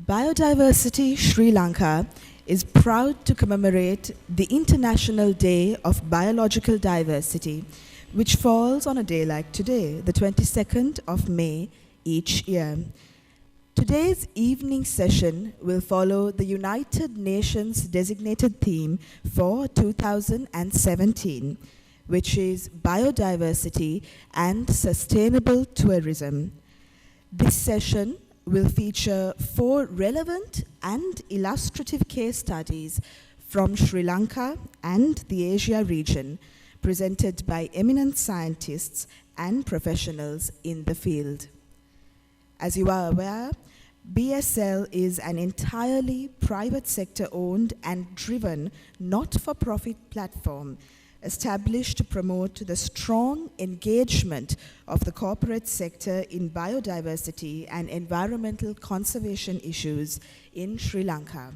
Biodiversity Sri Lanka is proud to commemorate the International Day of Biological Diversity, which falls on a day like today, the 22nd of May each year. Today's evening session will follow the United Nations designated theme for 2017, which is Biodiversity and Sustainable Tourism. This session will feature 4 relevant and illustrative case studies from Sri Lanka and the Asia region, presented by eminent scientists and professionals in the field. As you are aware, BSL is an entirely private sector owned and driven not-for-profit platform established to promote the strong engagement of the corporate sector in biodiversity and environmental conservation issues in Sri Lanka.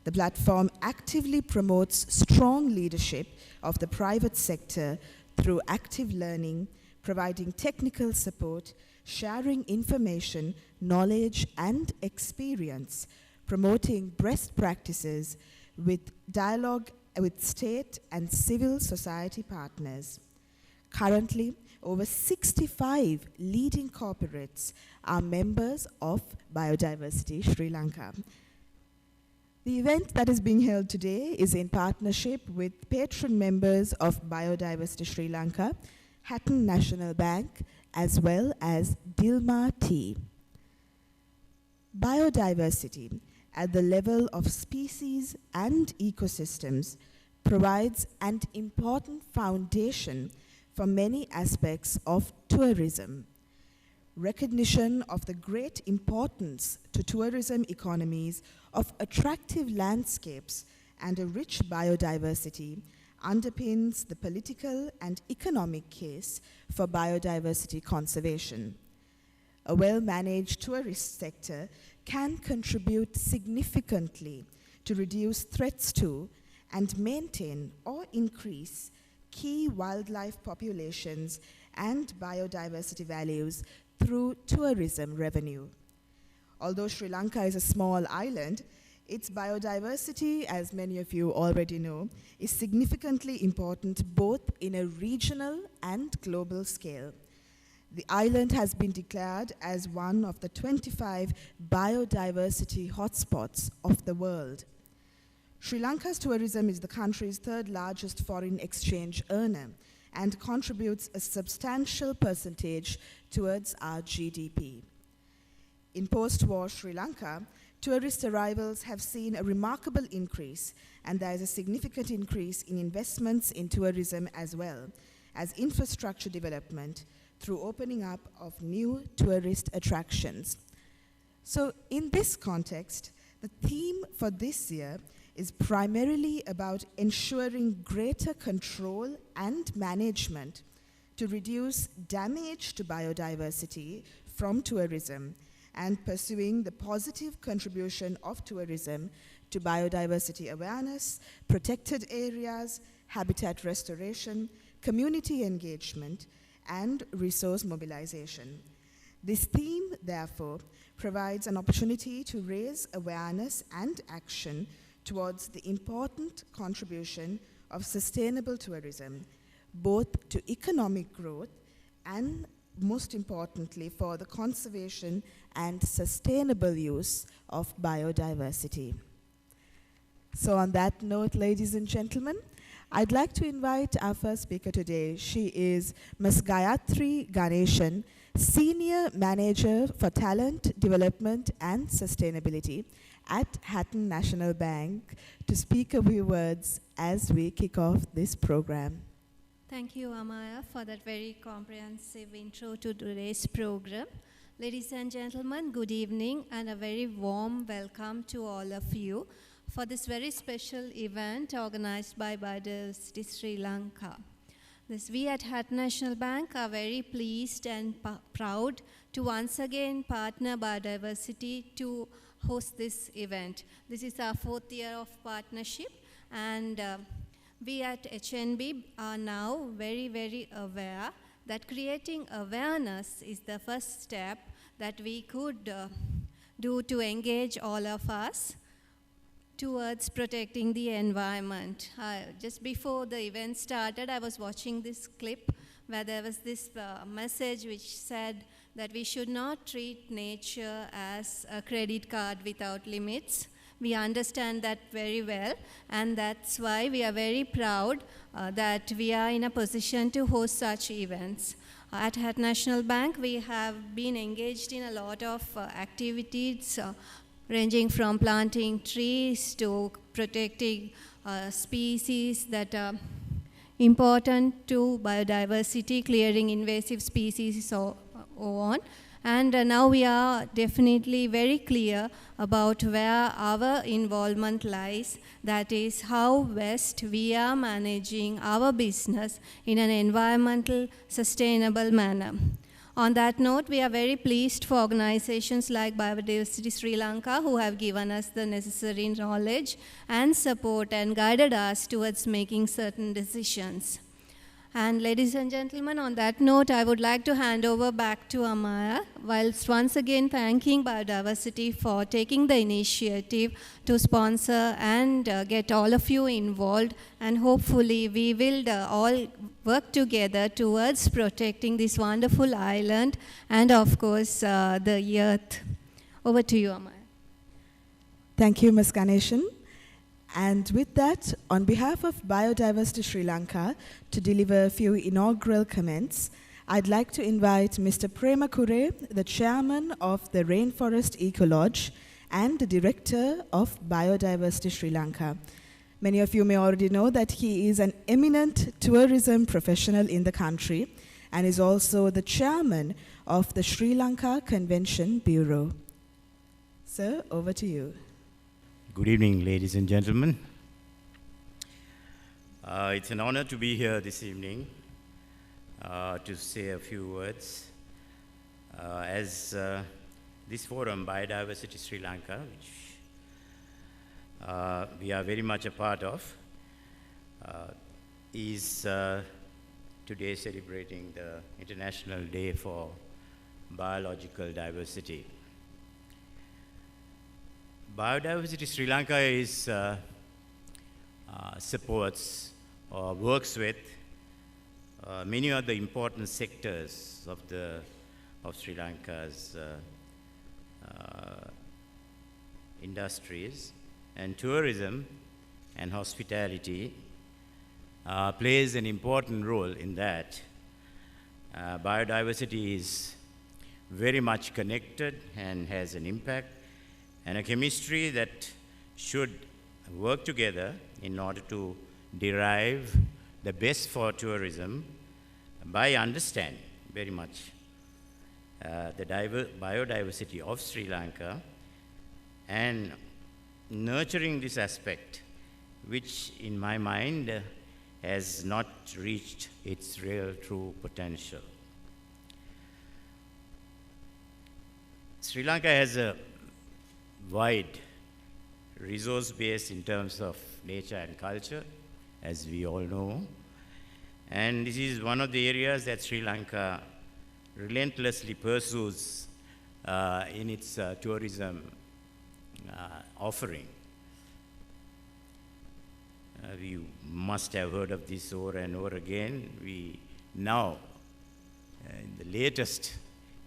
The platform actively promotes strong leadership of the private sector through active learning, providing technical support, sharing information, knowledge, and experience, promoting best practices with dialogue with state and civil society partners. Currently, over 65 leading corporates are members of Biodiversity Sri Lanka. The event that is being held today is in partnership with patron members of Biodiversity Sri Lanka, Hatton National Bank, as well as Dilmah Tea. Biodiversity at the level of species and ecosystems provides an important foundation for many aspects of tourism. Recognition of the great importance to tourism economies of attractive landscapes and a rich biodiversity underpins the political and economic case for biodiversity conservation. A well-managed tourist sector can contribute significantly to reduce threats to and maintain or increase key wildlife populations and biodiversity values through tourism revenue. Although Sri Lanka is a small island, its biodiversity, as many of you already know, is significantly important both in a regional and global scale. The island has been declared as one of the 25 biodiversity hotspots of the world. Sri Lanka's tourism is the country's 3rd largest foreign exchange earner and contributes a substantial percentage towards our GDP. In post-war Sri Lanka, tourist arrivals have seen a remarkable increase, and there is a significant increase in investments in tourism as well as infrastructure development through opening up of new tourist attractions. So in this context, the theme for this year is primarily about ensuring greater control and management to reduce damage to biodiversity from tourism and pursuing the positive contribution of tourism to biodiversity awareness, protected areas, habitat restoration, community engagement, and resource mobilization. This theme, therefore, provides an opportunity to raise awareness and action towards the important contribution of sustainable tourism, both to economic growth and, most importantly, for the conservation and sustainable use of biodiversity. So on that note, ladies and gentlemen, I'd like to invite our first speaker today. She is Ms. Gayatri Ganeshan, Senior Manager for Talent Development and Sustainability at Hatton National Bank, to speak a few words as we kick off this program. Thank you, Amaya, for that very comprehensive intro to today's program. Ladies and gentlemen, good evening and a very warm welcome to all of you for this very special event organized by Biodiversity Sri Lanka. We at Hatton National Bank are very pleased and proud to once again partner Biodiversity to host this event. This is our 4th year of partnership, and we at HNB are now very, very aware that creating awareness is the first step that we could do to engage all of us towards protecting the environment. Just before the event started, I was watching this clip where there was this message which said that we should not treat nature as a credit card without limits. We understand that very well, and that's why we are very proud that we are in a position to host such events. At Hat National Bank, we have been engaged in a lot of activities ranging from planting trees to protecting species that are important to biodiversity, clearing invasive species, so on. And now we are definitely very clear about where our involvement lies, that is how best we are managing our business in an environmental sustainable manner. On that note, we are very pleased for organizations like Biodiversity Sri Lanka who have given us the necessary knowledge and support and guided us towards making certain decisions. And ladies and gentlemen, on that note, I would like to hand over back to Amaya, whilst once again thanking Biodiversity for taking the initiative to sponsor and get all of you involved. And hopefully we will all work together towards protecting this wonderful island and of course the earth. Over to you, Amaya. Thank you, Ms. Ganeshan. And with that, on behalf of Biodiversity Sri Lanka to deliver a few inaugural comments, I'd like to invite Mr. Prema Kure, the chairman of the Rainforest Eco Lodge and the director of Biodiversity Sri Lanka. Many of you may already know that he is an eminent tourism professional in the country and is also the chairman of the Sri Lanka Convention Bureau. Sir, over to you. Good evening, ladies and gentlemen. It's an honor to be here this evening to say a few words. As this forum, Biodiversity Sri Lanka, which we are very much a part of, is today celebrating the International Day for Biological Diversity. Biodiversity Sri Lanka is supports or works with many of the important sectors of Sri Lanka's industries, and tourism and hospitality plays an important role in that. Biodiversity is very much connected and has an impact and a chemistry that should work together in order to derive the best for tourism by understanding very much the biodiversity of Sri Lanka and nurturing this aspect, which in my mind has not reached its real true potential. Sri Lanka has a wide resource base in terms of nature and culture, as we all know. And this is one of the areas that Sri Lanka relentlessly pursues in its tourism offering. You must have heard of this over and over again. We now, the latest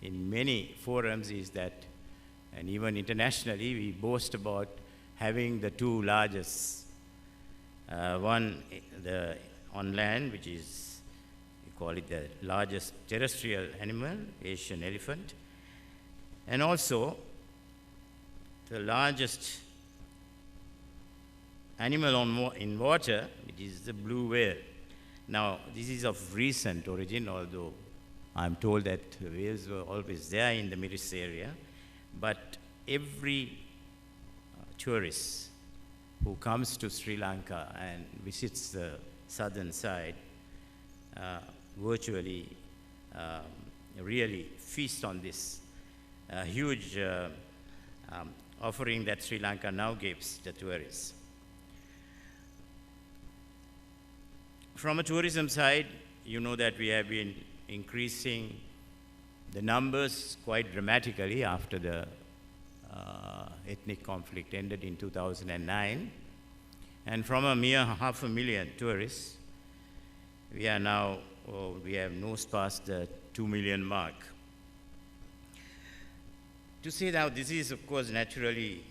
in many forums is that, and even internationally, we boast about having the two largest, one on land, which is, we call it the largest terrestrial animal, Asian elephant, and also the largest animal in water, which is the blue whale. Now, this is of recent origin, although I'm told that whales were always there in the Middle East area. But every tourist who comes to Sri Lanka and visits the southern side virtually really feast on this huge offering that Sri Lanka now gives the tourists. From a tourism side, you know that we have been increasing the numbers quite dramatically after the ethnic conflict ended in 2009. And from a mere 500,000 tourists, we are now, we have nosed past the 2 million mark. To say now, this is of course naturally,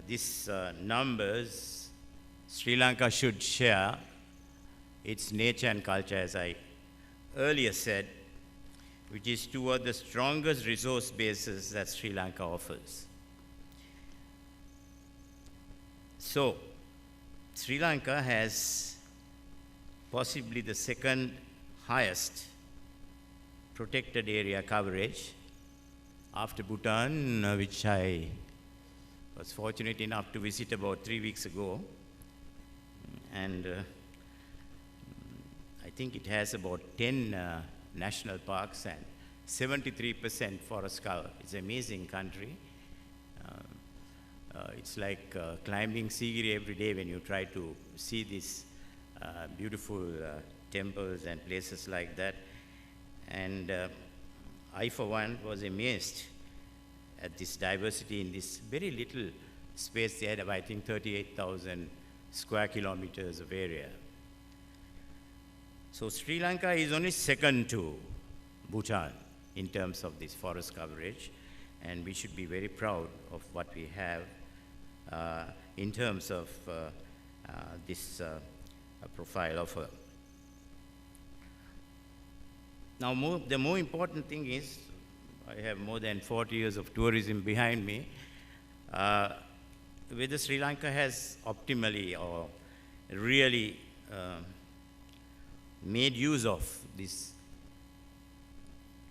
these numbers, Sri Lanka should share its nature and culture, as I earlier said, which is two of the strongest resource bases that Sri Lanka offers. So, Sri Lanka has possibly the second highest protected area coverage after Bhutan, which I was fortunate enough to visit about 3 weeks ago. And I think it has about 10 national parks and 73% forest cover. It's an amazing country. It's like climbing Sigiri every day when you try to see these beautiful temples and places like that. And I, for one, was amazed at this diversity in this very little space. They had, I think, 38,000 square kilometers of area. So Sri Lanka is only second to Bhutan in terms of this forest coverage, and we should be very proud of what we have in terms of this profile of her. Now, the more important thing is, I have more than 40 years of tourism behind me, whether Sri Lanka has optimally or really made use of these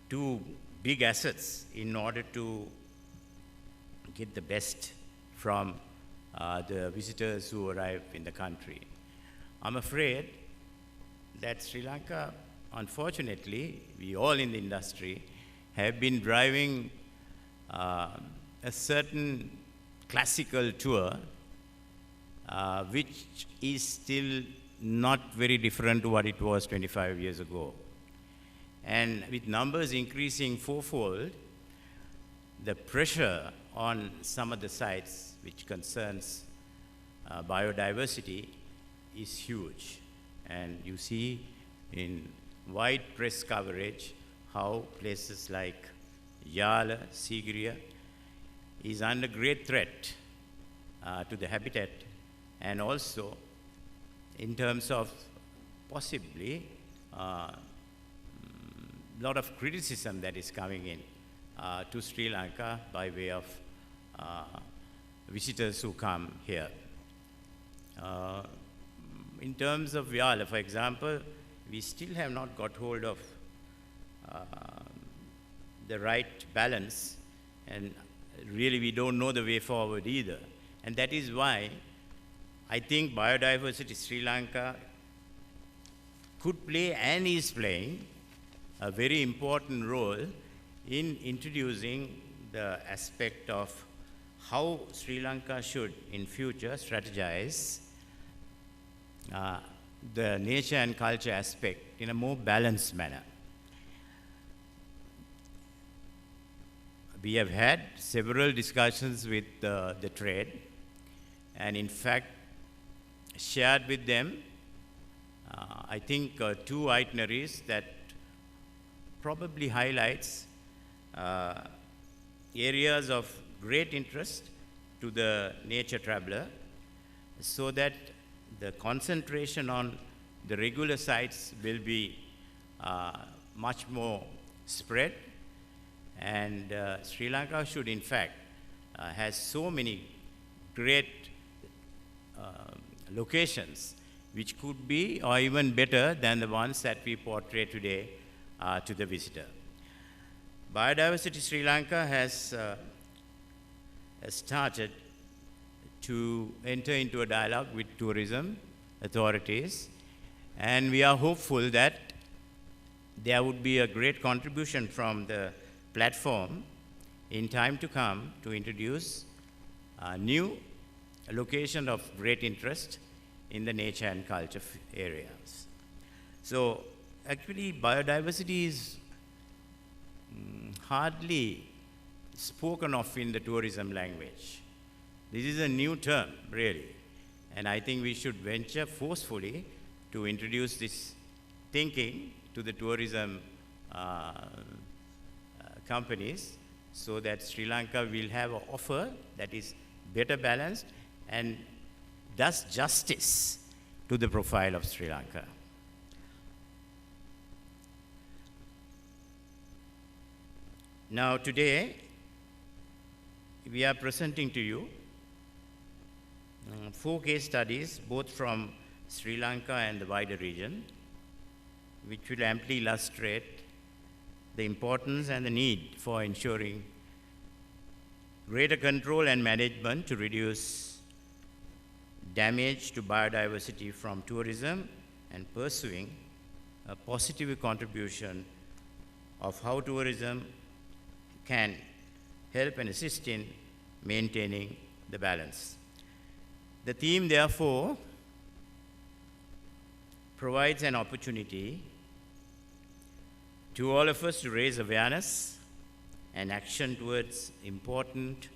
two big assets in order to get the best from the visitors who arrive in the country. I'm afraid that Sri Lanka, unfortunately, we all in the industry have been driving a certain classical tour, which is still not very different to what it was 25 years ago. And with numbers increasing fourfold, the pressure on some of the sites which concerns biodiversity is huge. And you see in wide press coverage how places like Yala, Sigiriya is under great threat to the habitat, and also in terms of possibly lot of criticism that is coming in to Sri Lanka by way of visitors who come here. In terms of Yala, for example, we still have not got hold of the right balance, and really we don't know the way forward either. And that is why I think Biodiversity Sri Lanka could play and is playing a very important role in introducing the aspect of how Sri Lanka should in future strategize the nature and culture aspect in a more balanced manner. We have had several discussions with the trade, and in fact shared with them I think two itineraries that probably highlights areas of great interest to the nature traveler, so that the concentration on the regular sites will be much more spread. And Sri Lanka should in fact has so many great locations which could be or even better than the ones that we portray today to the visitor. Biodiversity Sri Lanka has started to enter into a dialogue with tourism authorities, and we are hopeful that there would be a great contribution from the platform in time to come to introduce new location of great interest in the nature and culture areas. So actually biodiversity is hardly spoken of in the tourism language. This is a new term, really. And I think we should venture forcefully to introduce this thinking to the tourism companies so that Sri Lanka will have an offer that is better balanced and does justice to the profile of Sri Lanka. Now today, we are presenting to you 4 case studies, both from Sri Lanka and the wider region, which will amply illustrate the importance and the need for ensuring greater control and management to reduce damage to biodiversity from tourism and pursuing a positive contribution of how tourism can help and assist in maintaining the balance. The theme, therefore, provides an opportunity to all of us to raise awareness and action towards important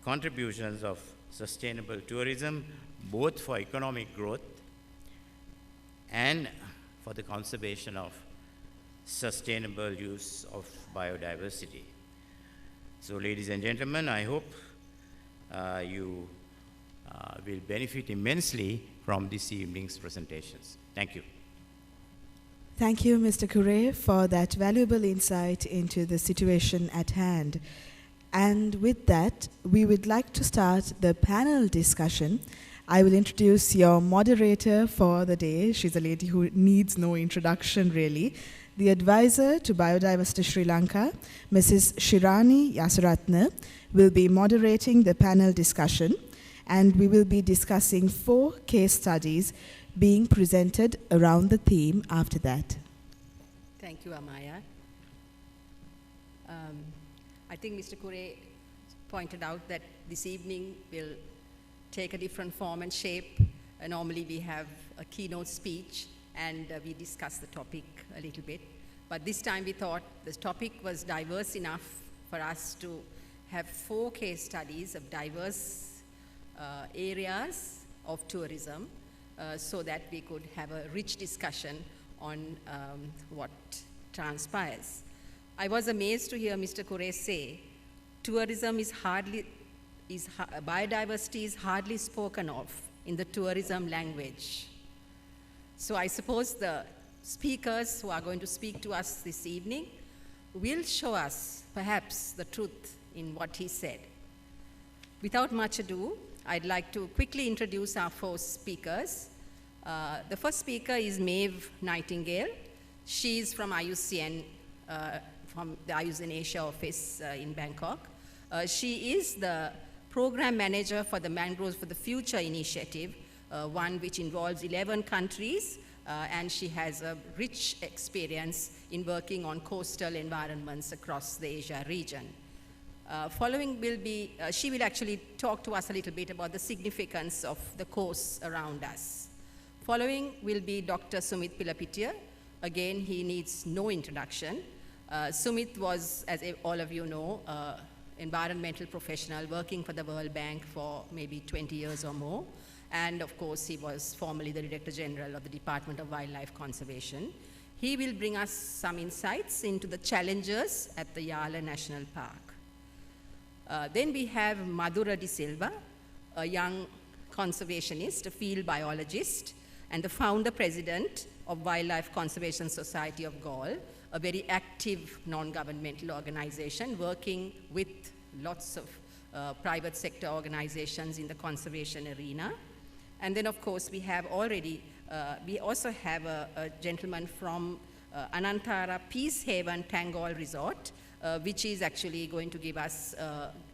contributions of sustainable tourism, both for economic growth and for the conservation of sustainable use of biodiversity. So, ladies and gentlemen, I hope you will benefit immensely from this evening's presentations. Thank you. Thank you, Mr. Kure, for that valuable insight into the situation at hand. And with that, we would like to start the panel discussion. I will introduce your moderator for the day. She's a lady who needs no introduction, really. The advisor to Biodiversity Sri Lanka, Mrs. Shirani Yasaratne, will be moderating the panel discussion, and we will be discussing 4 case studies being presented around the theme after that. Thank you, Amaya. I think Mr. Kure pointed out that this evening will take a different form and shape. Normally we have a keynote speech and we discuss the topic a little bit. But this time we thought this topic was diverse enough for us to have 4 case studies of diverse areas of tourism so that we could have a rich discussion on what transpires. I was amazed to hear Mr. Kure say, tourism is biodiversity is hardly spoken of in the tourism language. So I suppose the speakers who are going to speak to us this evening will show us perhaps the truth in what he said. Without much ado, I'd like to quickly introduce our 4 speakers. The first speaker is Maeve Nightingale. She is from IUCN, from the IUCN Asia office in Bangkok. She is the program manager for the Mangroves for the Future initiative, one which involves 11 countries, and she has a rich experience in working on coastal environments across the Asia region. Following will be, she will actually talk to us a little bit about the significance of the coasts around us. Following will be Dr. Sumit Pilapitiya. Again, he needs no introduction. Sumit was, as all of you know, environmental professional working for the World Bank for maybe 20 years or more. And of course, he was formerly the Director General of the Department of Wildlife Conservation. He will bring us some insights into the challenges at the Yala National Park. Then we have Madhura De Silva, a young conservationist, a field biologist, and the founder president of Wildlife Conservation Society of Galle, a very active non-governmental organization working with lots of private sector organizations in the conservation arena. And then of course we have already, we also have a gentleman from Anantara Peace Haven Tangol Resort, which is actually going to give us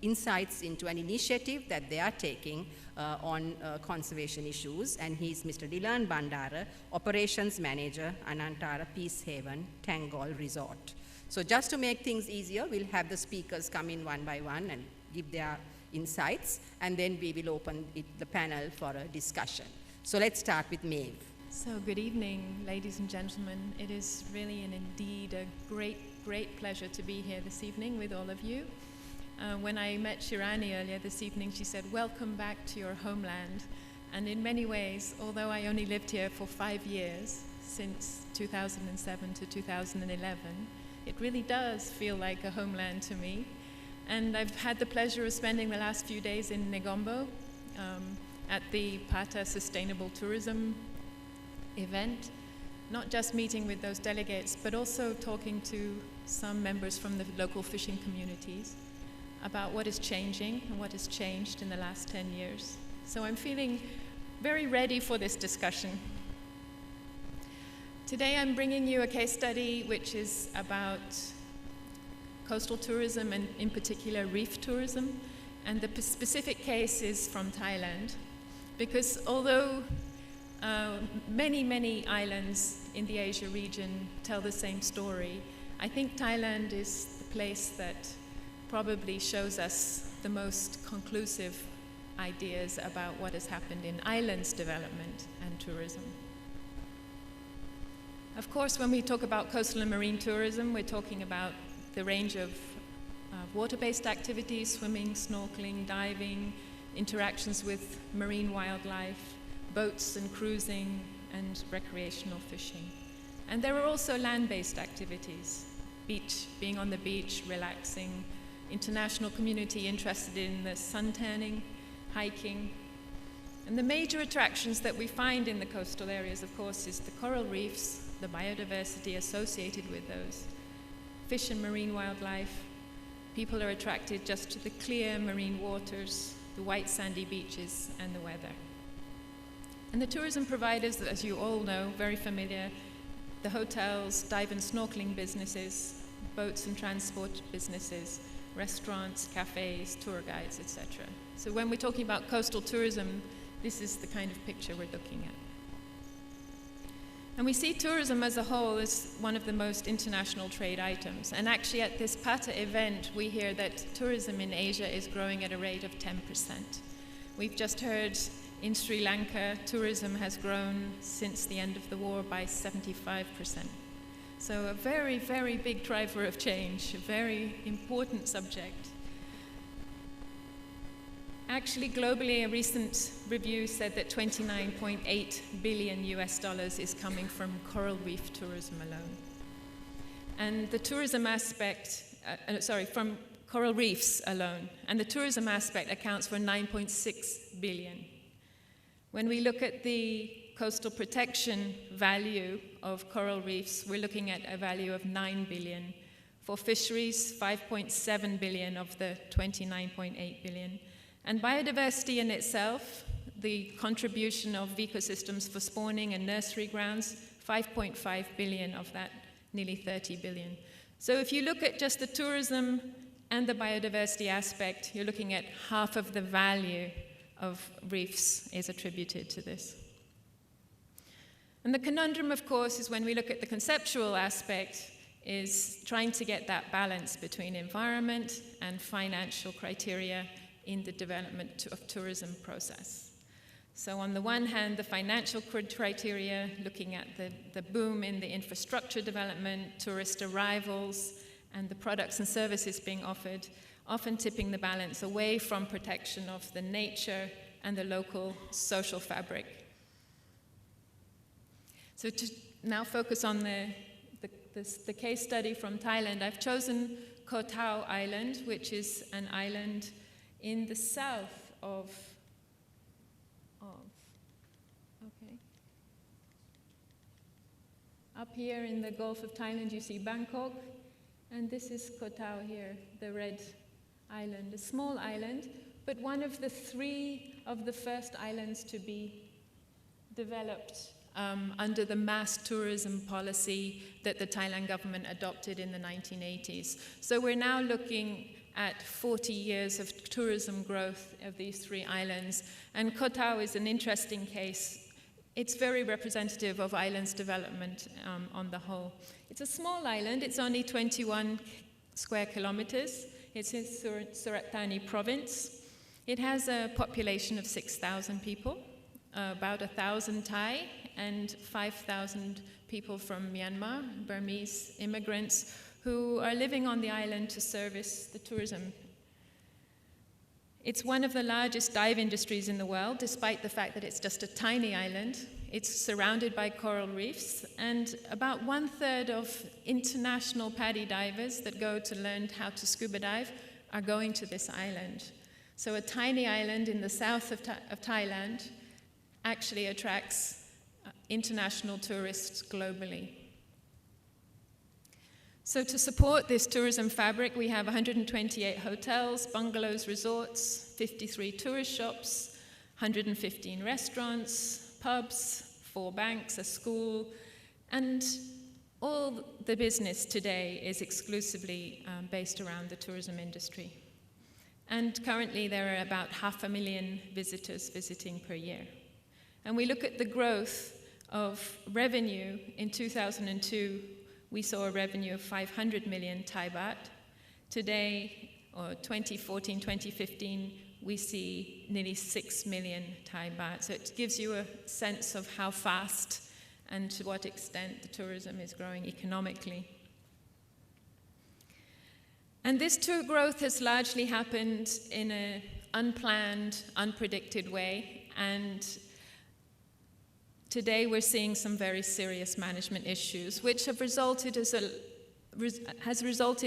insights into an initiative that they are taking on conservation issues, and he's Mr. Dilan Bandara, Operations Manager, Anantara Peace Haven Tangol Resort. So just to make things easier, we'll have the speakers come in one by one and give their insights, and then we will open the panel for a discussion. So let's start with Maeve. So good evening, ladies and gentlemen. It is really and indeed a great great pleasure to be here this evening with all of you. When I met Shirani earlier this evening, she said, "Welcome back to your homeland." And in many ways, although I only lived here for 5 years, since 2007 to 2011, it really does feel like a homeland to me. And I've had the pleasure of spending the last few days in Negombo at the Pata Sustainable Tourism event, not just meeting with those delegates, but also talking to some members from the local fishing communities about what is changing and what has changed in the last 10 years. So I'm feeling very ready for this discussion. Today I'm bringing you a case study which is about coastal tourism and in particular reef tourism. And the specific case is from Thailand, because although many islands in the Asia region tell the same story, I think Thailand is the place that probably shows us the most conclusive ideas about what has happened in islands development and tourism. Of course, when we talk about coastal and marine tourism, we're talking about the range of water-based activities, swimming, snorkeling, diving, interactions with marine wildlife, boats and cruising, and recreational fishing. And there are also land-based activities, being on the beach, relaxing, international community interested in the sun tanning, hiking. And the major attractions that we find in the coastal areas, of course, is the coral reefs, the biodiversity associated with those, fish and marine wildlife. People are attracted just to the clear marine waters, the white sandy beaches, and the weather. And the tourism providers, as you all know, very familiar, the hotels, dive and snorkeling businesses, boats and transport businesses, restaurants, cafes, tour guides, etc. So when we're talking about coastal tourism, this is the kind of picture we're looking at. And we see tourism as a whole as one of the most international trade items. And actually at this Pata event, we hear that tourism in Asia is growing at a rate of 10%. We've just heard in Sri Lanka, tourism has grown since the end of the war by 75%. So a very, very big driver of change, a very important subject. Actually, globally, a recent review said that $29.8 billion is coming from coral reef tourism alone. And the tourism aspect, from coral reefs alone. And the tourism aspect accounts for 9.6 billion. When we look at the coastal protection value of coral reefs, we're looking at a value of 9 billion. For fisheries, 5.7 billion of the 29.8 billion. And biodiversity in itself, the contribution of ecosystems for spawning and nursery grounds, 5.5 billion of that, nearly 30 billion. So if you look at just the tourism and the biodiversity aspect, you're looking at half of the value of reefs is attributed to this. And the conundrum, of course, is when we look at the conceptual aspect, is trying to get that balance between environment and financial criteria in the development of tourism process. So on the one hand, the financial criteria, looking at the boom in the infrastructure development, tourist arrivals, and the products and services being offered, often tipping the balance away from protection of the nature and the local social fabric. So to now focus on the case study from Thailand, I've chosen Koh Tao Island, which is an island in the south of up here in the Gulf of Thailand, you see Bangkok, and this is Koh Tao here, the red island, a small island, but one of the 3 of the first islands to be developed under the mass tourism policy that the Thailand government adopted in the 1980s. So we're now looking at 40 years of tourism growth of these 3 islands. And Koh Tao is an interesting case. It's very representative of islands development on the whole. It's a small island. It's only 21 square kilometers. It's in Surat Thani province. It has a population of 6,000 people, about 1,000 Thai and 5,000 people from Myanmar, Burmese immigrants who are living on the island to service the tourism. It's one of the largest dive industries in the world, despite the fact that it's just a tiny island. It's surrounded by coral reefs, and about 1/3 of international PADI divers that go to learn how to scuba dive are going to this island. So a tiny island in the south of Thailand actually attracts international tourists globally. So to support this tourism fabric, we have 128 hotels, bungalows, resorts, 53 tourist shops, 115 restaurants, pubs, 4 banks, a school, and all the business today is exclusively based around the tourism industry. And currently there are about 500,000 visitors visiting per year. And we look at the growth of revenue. In 2002, we saw a revenue of 500 million Thai baht. Today, or 2014, 2015, we see nearly 6 million Thai baht. So it gives you a sense of how fast and to what extent the tourism is growing economically. And this tour growth has largely happened in an unplanned, unpredicted way, and today we're seeing some very serious management issues, which have resulted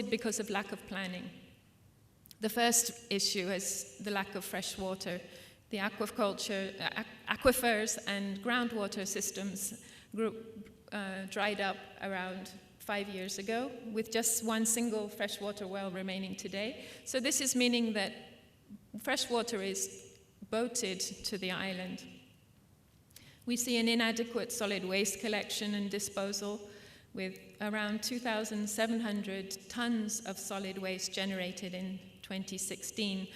because of lack of planning. The first issue is the lack of fresh water. The aquifers and groundwater systems dried up around 5 years ago, with just one single freshwater well remaining today. So this is meaning that fresh water is boated to the island. We see an inadequate solid waste collection and disposal, with around 2,700 tons of solid waste generated in 2016,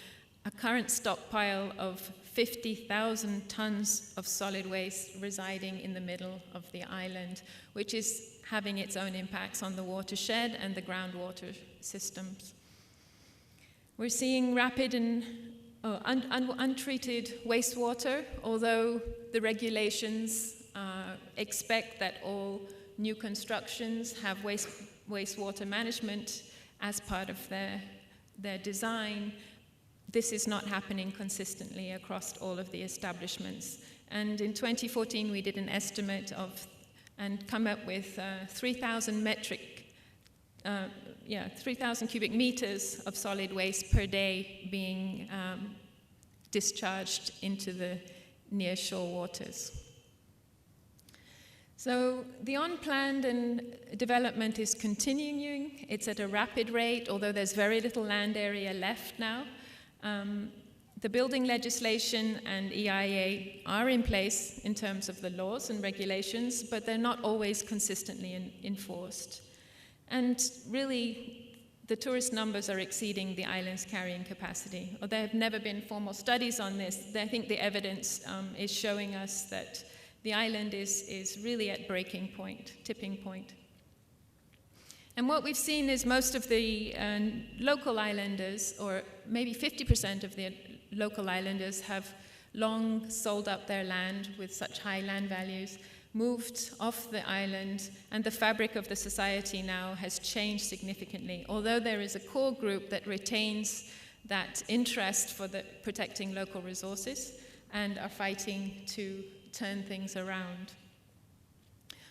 a current stockpile of 50,000 tons of solid waste residing in the middle of the island, which is having its own impacts on the watershed and the groundwater systems. We're seeing rapid and untreated wastewater, although the regulations expect that all new constructions have wastewater management as part of their design. This is not happening consistently across all of the establishments. And in 2014, we did an estimate of and come up with 3,000 cubic meters of solid waste per day being discharged into the nearshore waters. So the unplanned development is continuing. It's at a rapid rate, although there's very little land area left now. The building legislation and EIA are in place in terms of the laws and regulations, but they're not always consistently enforced. And really, the tourist numbers are exceeding the island's carrying capacity. There have never been formal studies on this. I think the evidence is showing us that the island is really at breaking point, tipping point. And what we've seen is most of the local islanders, or maybe 50% of the local islanders, have long sold up their land with such high land values, moved off the island, and the fabric of the society now has changed significantly. Although there is a core group that retains that interest for protecting local resources and are fighting to turn things around.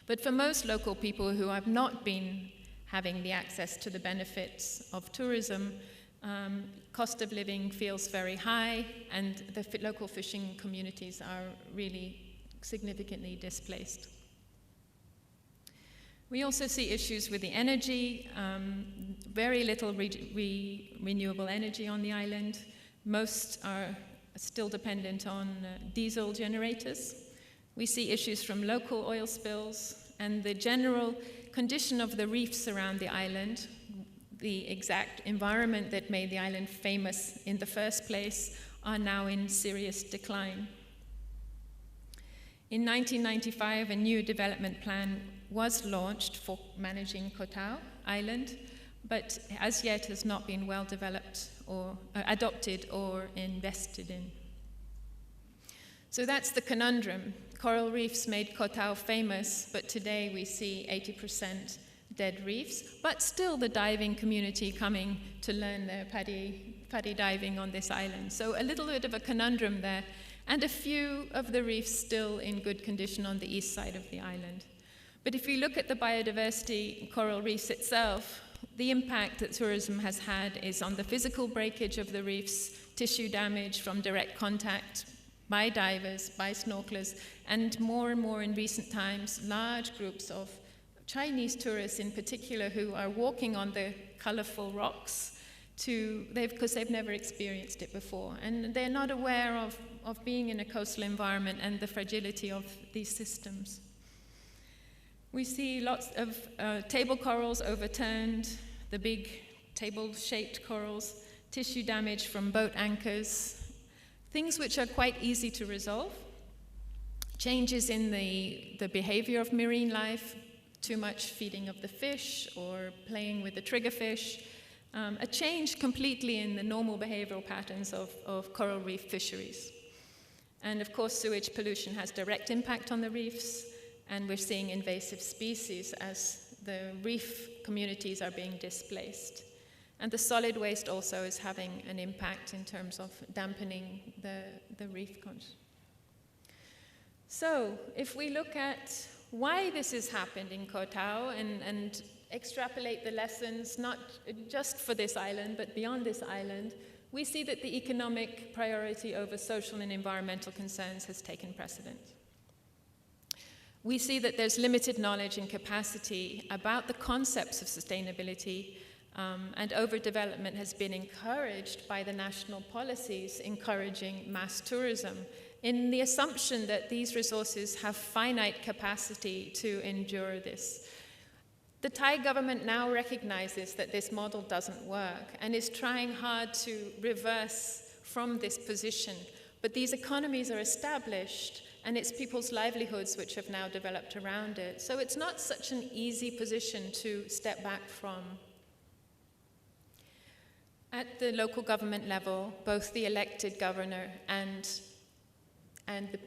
But for most local people who have not been having the access to the benefits of tourism, cost of living feels very high, and the local fishing communities are really significantly displaced. We also see issues with the energy, very little renewable energy on the island. Most are still dependent on diesel generators. We see issues from local oil spills, and the general condition of the reefs around the island, the exact environment that made the island famous in the first place, are now in serious decline. In 1995, a new development plan was launched for managing Koh Tao Island, but as yet has not been well developed or adopted or invested in. So that's the conundrum. Coral reefs made Koh Tao famous, but today we see 80% dead reefs, but still the diving community coming to learn their paddy diving on this island. So a little bit of a conundrum there, and a few of the reefs still in good condition on the east side of the island. But if you look at the biodiversity coral reefs itself, the impact that tourism has had is on the physical breakage of the reefs, tissue damage from direct contact by divers, by snorkelers, and more in recent times, large groups of Chinese tourists in particular who are walking on the colorful rocks because they've never experienced it before. And they're not aware of being in a coastal environment and the fragility of these systems. We see lots of table corals overturned, the big table-shaped corals, tissue damage from boat anchors, things which are quite easy to resolve, changes in the behavior of marine life, too much feeding of the fish or playing with the triggerfish, a change completely in the normal behavioral patterns of coral reef fisheries. And of course, sewage pollution has direct impact on the reefs, and we're seeing invasive species as the reef communities are being displaced. And the solid waste also is having an impact in terms of dampening the reef content. So, if we look at why this has happened in Koh Tao and extrapolate the lessons, not just for this island, but beyond this island, we see that the economic priority over social and environmental concerns has taken precedent. We see that there's limited knowledge and capacity about the concepts of sustainability, and overdevelopment has been encouraged by the national policies encouraging mass tourism in the assumption that these resources have finite capacity to endure this. The Thai government now recognizes that this model doesn't work and is trying hard to reverse from this position. But these economies are established, and it's people's livelihoods which have now developed around it. So it's not such an easy position to step back from. At the local government level, both the elected governor and the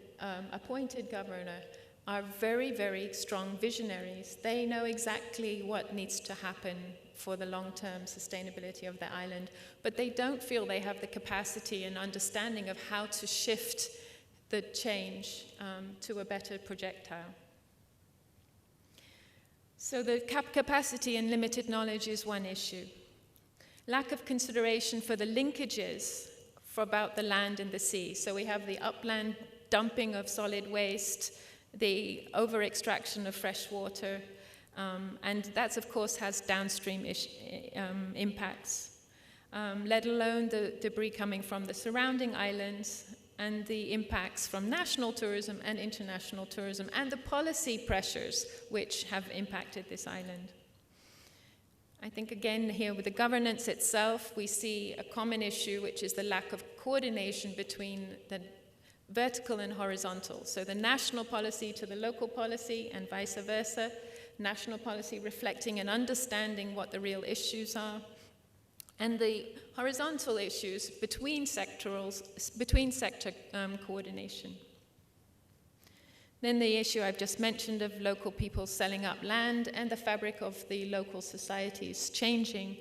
appointed governor are very, very strong visionaries. They know exactly what needs to happen for the long-term sustainability of the island, but they don't feel they have the capacity and understanding of how to shift the change to a better projectile. So the capacity and limited knowledge is one issue. Lack of consideration for the linkages about the land and the sea. So we have the upland dumping of solid waste, the over-extraction of fresh water, and that, of course, has downstream impacts, let alone the debris coming from the surrounding islands and the impacts from national tourism and international tourism and the policy pressures which have impacted this island. I think, again, here with the governance itself, we see a common issue, which is the lack of coordination between the vertical and horizontal. So the national policy to the local policy and vice versa, national policy reflecting and understanding what the real issues are, and the horizontal issues between sector coordination. Then the issue I've just mentioned of local people selling up land and the fabric of the local societies changing.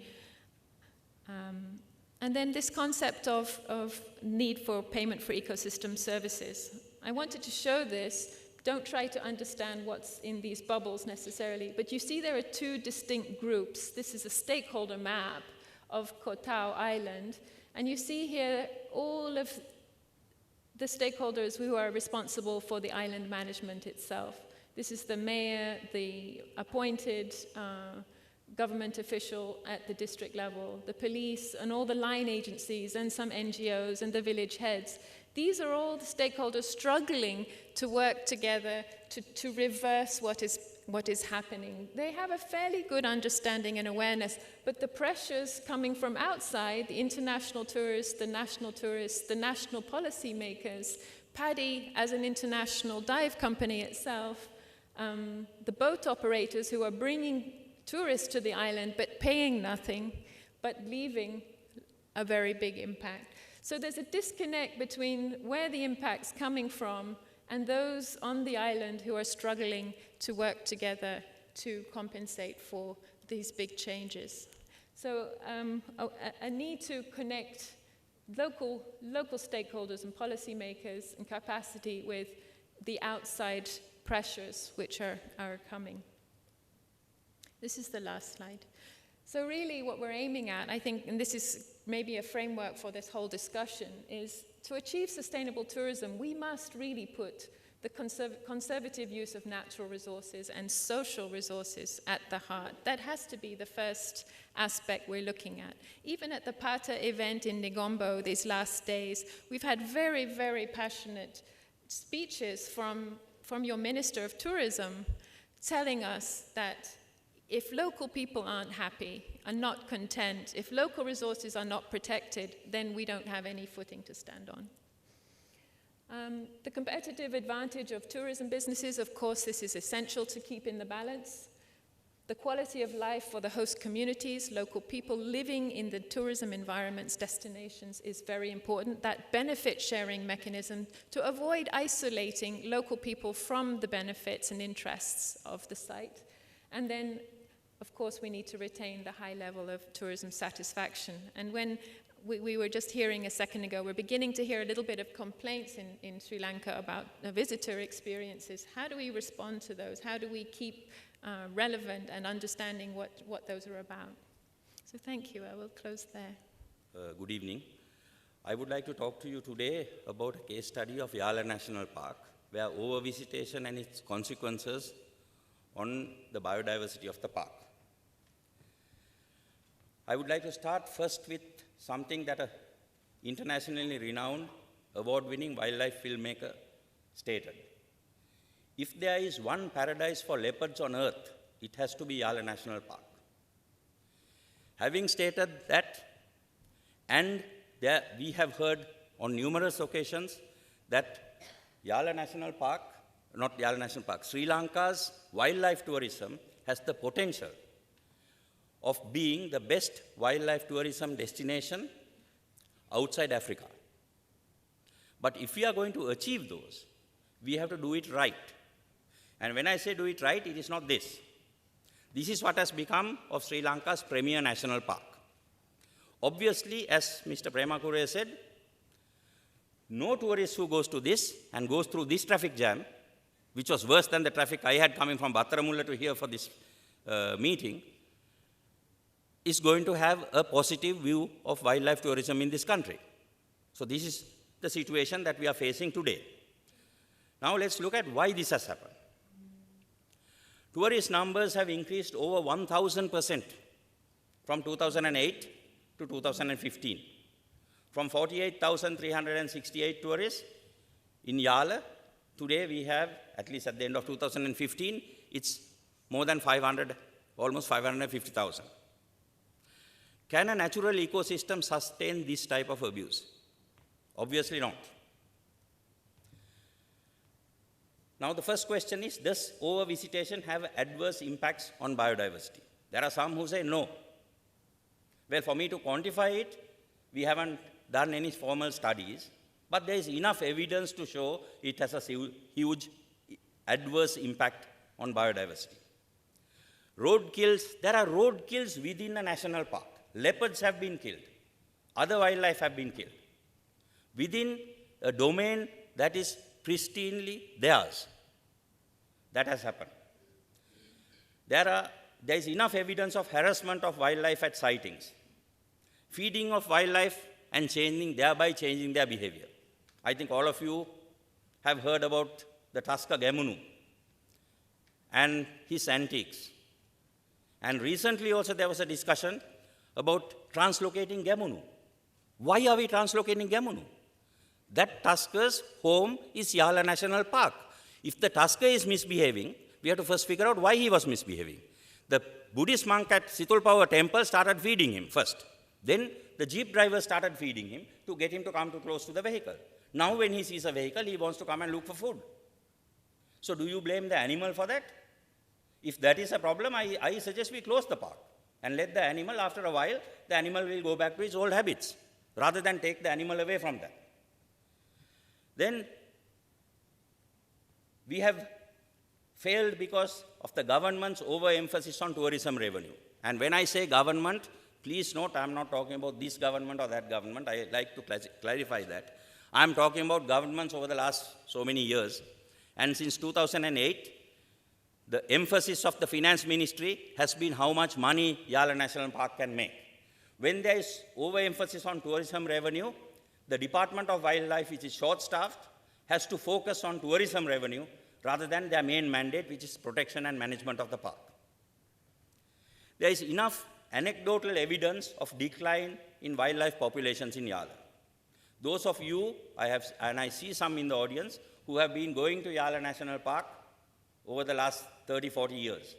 And then this concept of need for payment for ecosystem services. I wanted to show this. Don't try to understand what's in these bubbles necessarily, but you see there are two distinct groups. This is a stakeholder map of Koh Tao Island, and you see here all of the stakeholders who are responsible for the island management itself. This is the mayor, the appointed government official at the district level, the police, and all the line agencies, and some NGOs, and the village heads. These are all the stakeholders struggling to work together to reverse what is happening. They have a fairly good understanding and awareness, but the pressures coming from outside, the international tourists, the national policy makers, PADI as an international dive company itself, the boat operators who are bringing tourists to the island but paying nothing, but leaving a very big impact. So there's a disconnect between where the impact's coming from and those on the island who are struggling to work together to compensate for these big changes. So a need to connect local stakeholders and policymakers and capacity with the outside pressures which are coming. This is the last slide. So really what we're aiming at, I think, and this is maybe a framework for this whole discussion, is to achieve sustainable tourism, we must really put the conservative use of natural resources and social resources at the heart. That has to be the first aspect we're looking at. Even at the PATA event in Negombo these last days, we've had very, very passionate speeches from your Minister of Tourism telling us that if local people aren't happy, are not content, if local resources are not protected, then we don't have any footing to stand on. The competitive advantage of tourism businesses, of course, this is essential to keep in the balance. The quality of life for the host communities, local people living in the tourism environments, destinations, is very important. That benefit sharing mechanism to avoid isolating local people from the benefits and interests of the site. And then, of course, we need to retain the high level of tourism satisfaction. And when we were just hearing a second ago, we're beginning to hear a little bit of complaints in Sri Lanka about visitor experiences. How do we respond to those? How do we keep relevant and understanding what those are about? So thank you. I will close there. Good evening. I would like to talk to you today about a case study of Yala National Park, where overvisitation and its consequences on the biodiversity of the park. I would like to start first with something that an internationally renowned, award-winning wildlife filmmaker stated. If there is one paradise for leopards on earth, it has to be Yala National Park. Having stated that, and we have heard on numerous occasions that Yala National Park, not Yala National Park, Sri Lanka's wildlife tourism has the potential of being the best wildlife tourism destination outside Africa. But if we are going to achieve those, we have to do it right. And when I say do it right, it is not this. This is what has become of Sri Lanka's premier national park. Obviously, as Mr. Premakure said, no tourist who goes to this and goes through this traffic jam, which was worse than the traffic I had coming from Battaramulla to here for this meeting, is going to have a positive view of wildlife tourism in this country. So this is the situation that we are facing today. Now let's look at why this has happened. Tourist numbers have increased over 1,000% from 2008 to 2015. From 48,368 tourists in Yala, today we have, at least at the end of 2015, it's more than 500, almost 550,000. Can a natural ecosystem sustain this type of abuse? Obviously not. Now the first question is, does overvisitation have adverse impacts on biodiversity? There are some who say no. Well, for me to quantify it, we haven't done any formal studies, but there is enough evidence to show it has a huge adverse impact on biodiversity. Road kills, there are road kills within a national park. Leopards have been killed. Other wildlife have been killed. Within a domain that is pristinely theirs. That has happened. There is enough evidence of harassment of wildlife at sightings. Feeding of wildlife and thereby changing their behavior. I think all of you have heard about the Tusker Gamunu and his antics. And recently also there was a discussion about translocating Gamunu. Why are we translocating Gamunu? That Tusker's home is Yala National Park. If the Tusker is misbehaving, we have to first figure out why he was misbehaving. The Buddhist monk at Situlpawa temple started feeding him first. Then the jeep driver started feeding him to get him to come too close to the vehicle. Now when he sees a vehicle, he wants to come and look for food. So do you blame the animal for that? If that is a problem, I suggest we close the park and let the animal, after a while, the animal will go back to its old habits, rather than take the animal away from that. Then we have failed because of the government's overemphasis on tourism revenue. And when I say government, please note I'm not talking about this government or that government. I like to clarify that. I'm talking about governments over the last so many years. And since 2008, the emphasis of the finance ministry has been how much money Yala National Park can make. When there is overemphasis on tourism revenue, the Department of Wildlife, which is short-staffed, has to focus on tourism revenue rather than their main mandate, which is protection and management of the park. There is enough anecdotal evidence of decline in wildlife populations in Yala. Those of you, and I see some in the audience, who have been going to Yala National Park over the last 30, 40 years.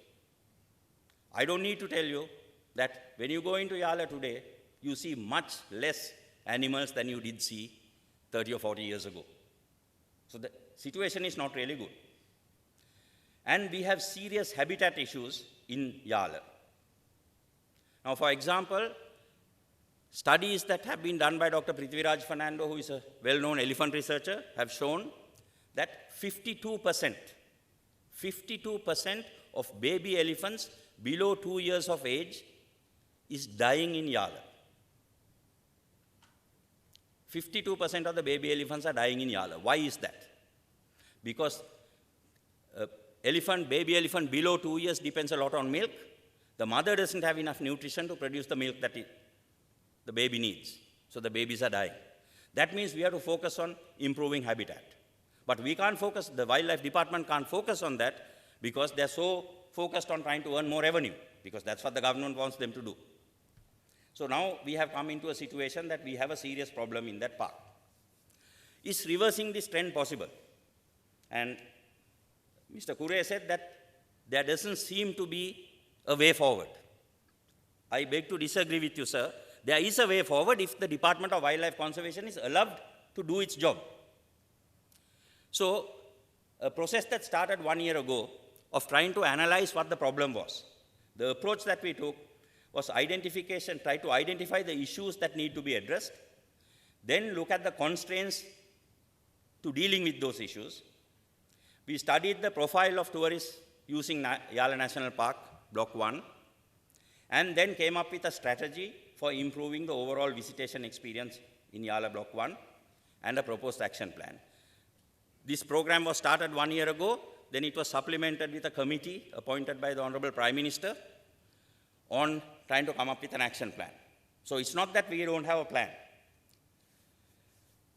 I don't need to tell you that when you go into Yala today, you see much less animals than you did see 30 or 40 years ago. So the situation is not really good. And we have serious habitat issues in Yala. Now, for example, studies that have been done by Dr. Prithviraj Fernando, who is a well-known elephant researcher, have shown that 52% of baby elephants below 2 years of age is dying in Yala. 52% of the baby elephants are dying in Yala. Why is that? Because baby elephant below 2 years depends a lot on milk. The mother doesn't have enough nutrition to produce the milk that the baby needs. So the babies are dying. That means we have to focus on improving habitat. But we can't focus, the wildlife department can't focus on that because they're so focused on trying to earn more revenue, because that's what the government wants them to do. So now we have come into a situation that we have a serious problem in that park. Is reversing this trend possible? And Mr. Kure said that there doesn't seem to be a way forward. I beg to disagree with you, sir. There is a way forward if the Department of Wildlife Conservation is allowed to do its job. So, a process that started 1 year ago of trying to analyze what the problem was. The approach that we took was try to identify the issues that need to be addressed, then look at the constraints to dealing with those issues. We studied the profile of tourists using Yala National Park, Block 1, and then came up with a strategy for improving the overall visitation experience in Yala Block 1 and a proposed action plan. This program was started 1 year ago, then it was supplemented with a committee appointed by the Honorable Prime Minister on trying to come up with an action plan. So it's not that we don't have a plan.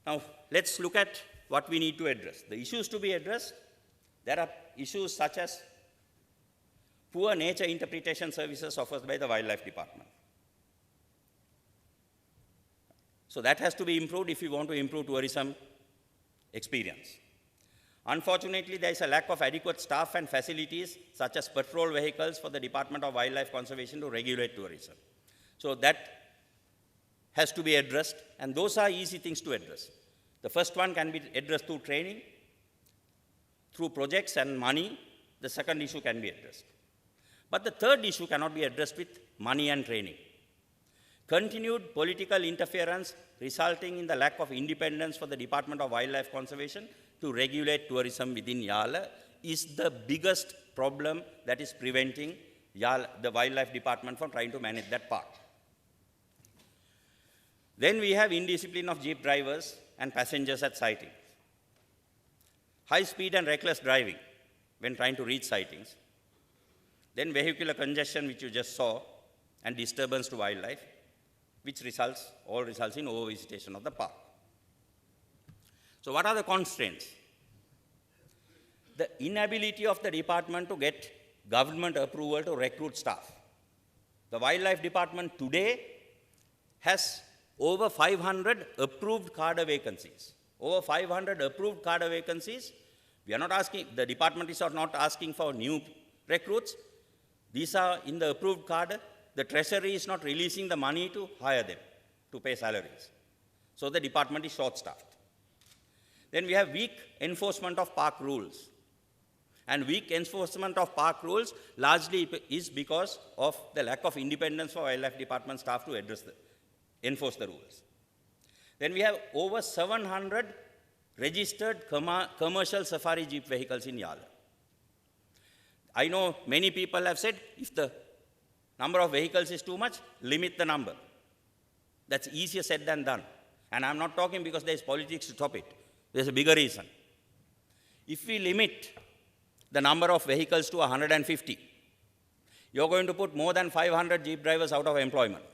Now, let's look at what we need to address. The issues to be addressed, there are issues such as poor nature interpretation services offered by the Wildlife Department. So that has to be improved if we want to improve tourism experience. Unfortunately, there is a lack of adequate staff and facilities, such as patrol vehicles for the Department of Wildlife Conservation to regulate tourism. So that has to be addressed, and those are easy things to address. The first one can be addressed through training, through projects and money. The second issue can be addressed. But the third issue cannot be addressed with money and training. Continued political interference resulting in the lack of independence for the Department of Wildlife Conservation to regulate tourism within Yala is the biggest problem that is preventing the Wildlife Department from trying to manage that park. Then we have indiscipline of jeep drivers and passengers at sightings. High speed and reckless driving when trying to reach sightings. Then vehicular congestion, which you just saw, and disturbance to wildlife, which all results in overvisitation of the park. So what are the constraints? The inability of the department to get government approval to recruit staff. The Wildlife Department today has over 500 approved cadre vacancies. Over 500 approved cadre vacancies. We are not asking, the department is not asking for new recruits. These are in the approved cadre. The treasury is not releasing the money to hire them, to pay salaries. So the department is short-staffed. Then we have weak enforcement of park rules. And weak enforcement of park rules largely is because of the lack of independence for Wildlife Department staff to enforce the rules. Then we have over 700 registered commercial safari jeep vehicles in Yala. I know many people have said, if the number of vehicles is too much, limit the number. That's easier said than done. And I'm not talking because there's politics to top it. There's a bigger reason. If we limit the number of vehicles to 150, you're going to put more than 500 jeep drivers out of employment.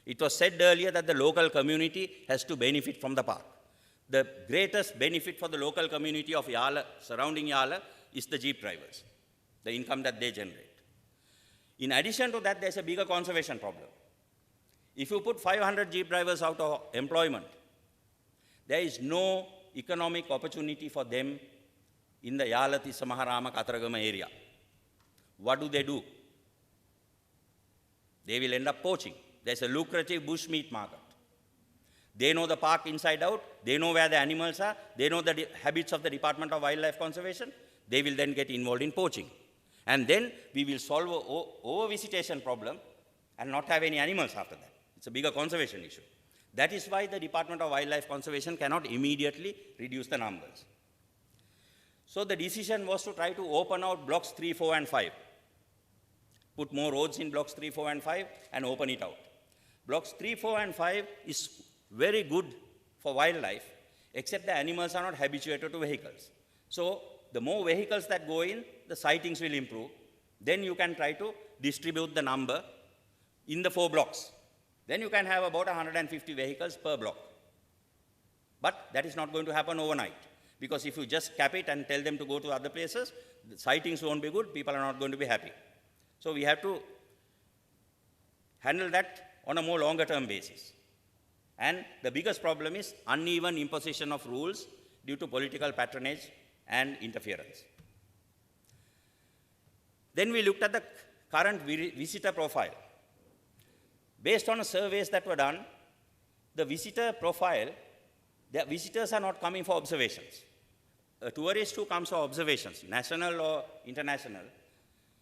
It was said earlier that the local community has to benefit from the park. The greatest benefit for the local community of Yala, surrounding Yala, is the jeep drivers, the income that they generate. In addition to that, there's a bigger conservation problem. If you put 500 jeep drivers out of employment, there is no economic opportunity for them in the Yala, Tissa Maharama, Kataragama area. What do? They will end up poaching. There's a lucrative bushmeat market. They know the park inside out. They know where the animals are. They know the habits of the Department of Wildlife Conservation. They will then get involved in poaching. And then we will solve an over-visitation problem and not have any animals after that. It's a bigger conservation issue. That is why the Department of Wildlife Conservation cannot immediately reduce the numbers. So the decision was to try to open out blocks 3, 4, and 5. Put more roads in blocks 3, 4, and 5 and open it out. Blocks 3, 4, and 5 is very good for wildlife, except the animals are not habituated to vehicles. So the more vehicles that go in, the sightings will improve. Then you can try to distribute the number in the 4 blocks. Then you can have about 150 vehicles per block. But that is not going to happen overnight. Because if you just cap it and tell them to go to other places, the sightings won't be good, people are not going to be happy. So we have to handle that on a more longer term basis. And the biggest problem is uneven imposition of rules due to political patronage and interference. Then we looked at the current visitor profile. Based on surveys that were done, the visitor profile, the visitors are not coming for observations. A tourist who comes for observations, national or international,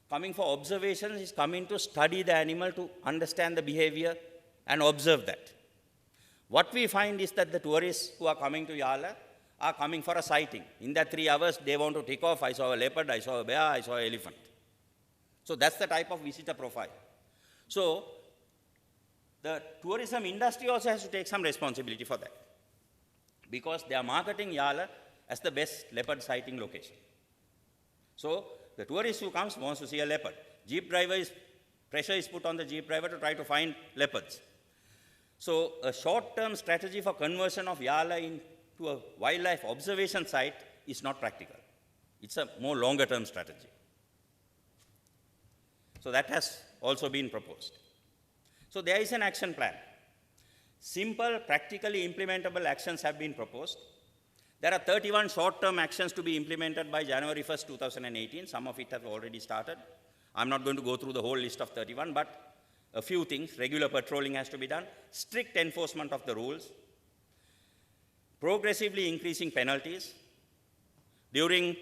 coming for observations is coming to study the animal, to understand the behavior and observe that. What we find is that the tourists who are coming to Yala are coming for a sighting. In that 3 hours, they want to tick off, I saw a leopard, I saw a bear, I saw an elephant. So that's the type of visitor profile. So the tourism industry also has to take some responsibility for that, because they are marketing Yala as the best leopard sighting location. So the tourist who comes wants to see a leopard. Pressure is put on the jeep driver to try to find leopards. So a short-term strategy for conversion of Yala into a wildlife observation site is not practical. It's a more longer-term strategy. So that has also been proposed. So there is an action plan. Simple, practically implementable actions have been proposed. There are 31 short-term actions to be implemented by January 1st, 2018. Some of it have already started. I'm not going to go through the whole list of 31, but a few things. Regular patrolling has to be done, strict enforcement of the rules, progressively increasing penalties. During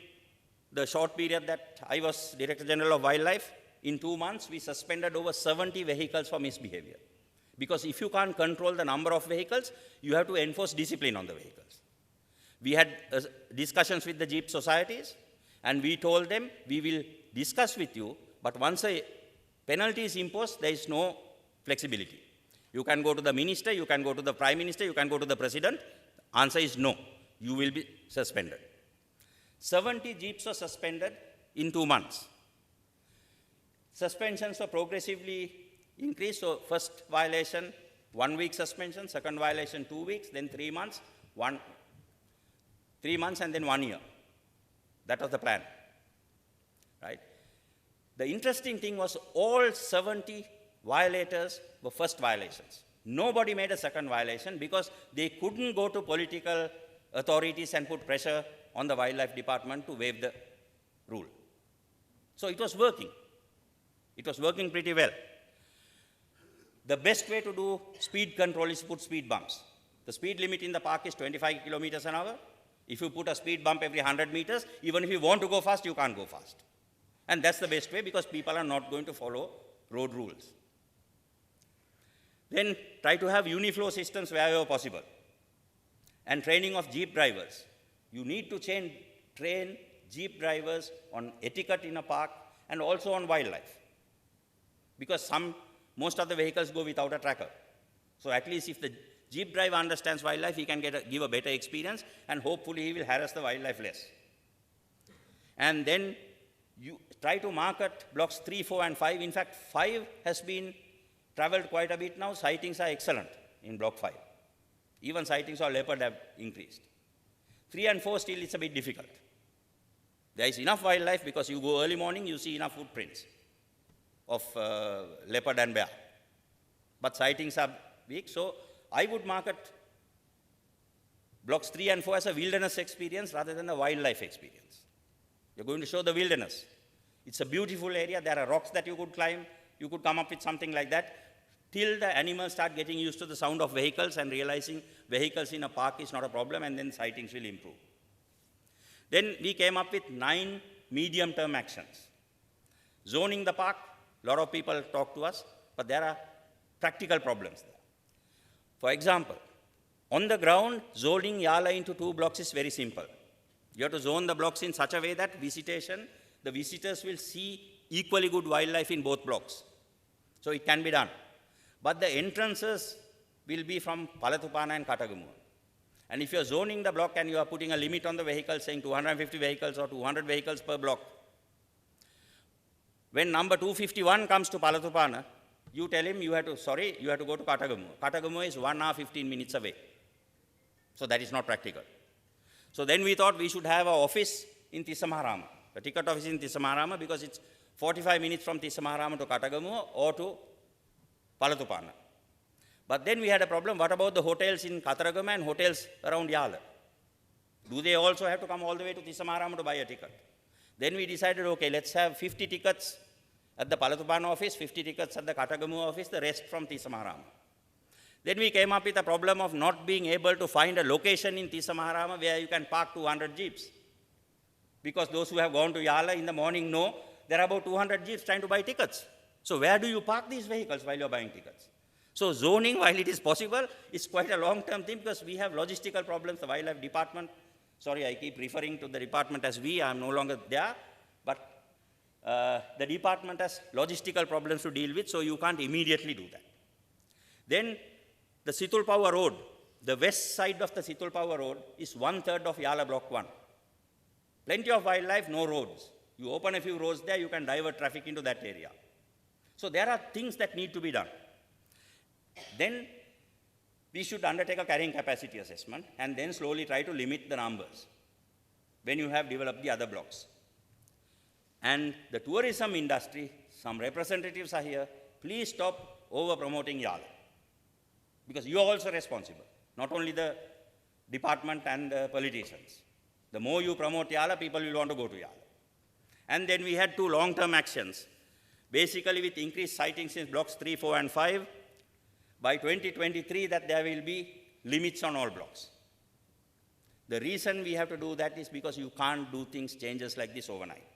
the short period that I was Director General of Wildlife, in 2 months, we suspended over 70 vehicles for misbehavior. Because if you can't control the number of vehicles, you have to enforce discipline on the vehicles. We had discussions with the jeep societies, and we told them, we will discuss with you, but once a penalty is imposed, there is no flexibility. You can go to the minister, you can go to the prime minister, you can go to the president. Answer is no. You will be suspended. 70 jeeps were suspended in 2 months. Suspensions were progressively increased. So first violation, 1 week suspension, second violation, 2 weeks, then 3 months, 3 months and then 1 year. That was the plan, right? The interesting thing was all 70 violators were first violations. Nobody made a second violation because they couldn't go to political authorities and put pressure on the wildlife department to waive the rule. So it was working. It was working pretty well. The best way to do speed control is to put speed bumps. The speed limit in the park is 25 kilometers an hour. If you put a speed bump every 100 meters, even if you want to go fast, you can't go fast. And that's the best way because people are not going to follow road rules. Then try to have uniflow systems wherever possible. And training of jeep drivers. You need to train jeep drivers on etiquette in a park and also on wildlife. Because most of the vehicles go without a tracker. So at least if the jeep driver understands wildlife, he can give a better experience, and hopefully he will harass the wildlife less. And then you try to market blocks 3, 4, and 5. In fact, 5 has been traveled quite a bit now. Sightings are excellent in block 5. Even sightings of leopard have increased. 3 and 4 still it's a bit difficult. There is enough wildlife because you go early morning, you see enough footprints of leopard and bear. But sightings are weak, so I would market blocks 3 and 4 as a wilderness experience rather than a wildlife experience. You're going to show the wilderness. It's a beautiful area. There are rocks that you could climb. You could come up with something like that till the animals start getting used to the sound of vehicles and realizing vehicles in a park is not a problem, and then sightings will improve. Then we came up with 9 medium-term actions. Zoning the park, a lot of people talk to us, but there are practical problems there. For example, on the ground, zoning Yala into 2 blocks is very simple. You have to zone the blocks in such a way that the visitors will see equally good wildlife in both blocks. So it can be done. But the entrances will be from Palatupana and Katagumua. And if you're zoning the block and you are putting a limit on the vehicles, saying 250 vehicles or 200 vehicles per block, when number 251 comes to Palatupana, you tell him you have to go to Katagumua. Katagumua is 1 hour, 15 minutes away. So that is not practical. So then we thought we should have an office in Tisamaharama, a ticket office in Tisamaharama, because it's 45 minutes from Tisamaharama to Katagumua or to Palatupana. But then we had a problem. What about the hotels in Kataragama and hotels around Yala? Do they also have to come all the way to Tisamaharama to buy a ticket? Then we decided, okay, let's have 50 tickets at the Palatupana office, 50 tickets at the Katagumua office, the rest from Tisamaharama. Then we came up with a problem of not being able to find a location in Tisamaharama where you can park 200 jeeps. Because those who have gone to Yala in the morning know there are about 200 jeeps trying to buy tickets. So where do you park these vehicles while you're buying tickets? So zoning, while it is possible, is quite a long-term thing because we have logistical problems. The wildlife department, sorry, I keep referring to the department as we, I'm no longer there, but the department has logistical problems to deal with, so you can't immediately do that. Then the Situlpawa Road, the west side of the Situlpawa Road is 1/3 of Yala Block 1. Plenty of wildlife, no roads. You open a few roads there, you can divert traffic into that area. So there are things that need to be done. Then we should undertake a carrying capacity assessment and then slowly try to limit the numbers when you have developed the other blocks. And the tourism industry, some representatives are here, please stop over-promoting Yala. Because you are also responsible, not only the department and the politicians. The more you promote Yala, people will want to go to Yala. And then we had 2 long-term actions, basically with increased sightings in blocks 3, 4, and 5. By 2023, that there will be limits on all blocks. The reason we have to do that is because you can't do changes like this overnight.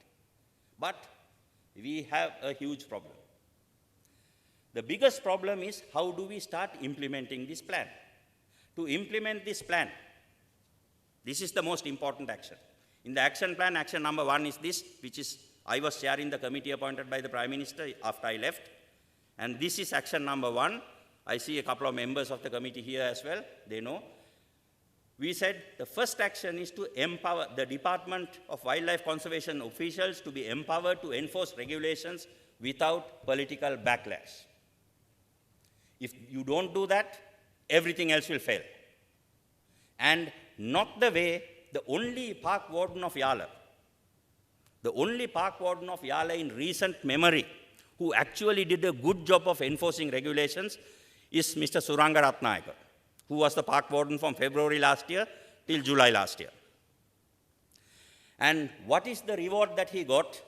But we have a huge problem. The biggest problem is how do we start implementing this plan? To implement this plan, this is the most important action. In the action plan, action number 1 is this, which is I was chairing the committee appointed by the Prime Minister after I left. And this is action number 1. I see a couple of members of the committee here as well, they know. We said the first action is to empower the Department of Wildlife Conservation officials to be empowered to enforce regulations without political backlash. If you don't do that, everything else will fail. And not the way the only park warden of Yala in recent memory who actually did a good job of enforcing regulations is Mr. Suranga Ratnayaka, who was the park warden from February last year till July last year. And what is the reward that he got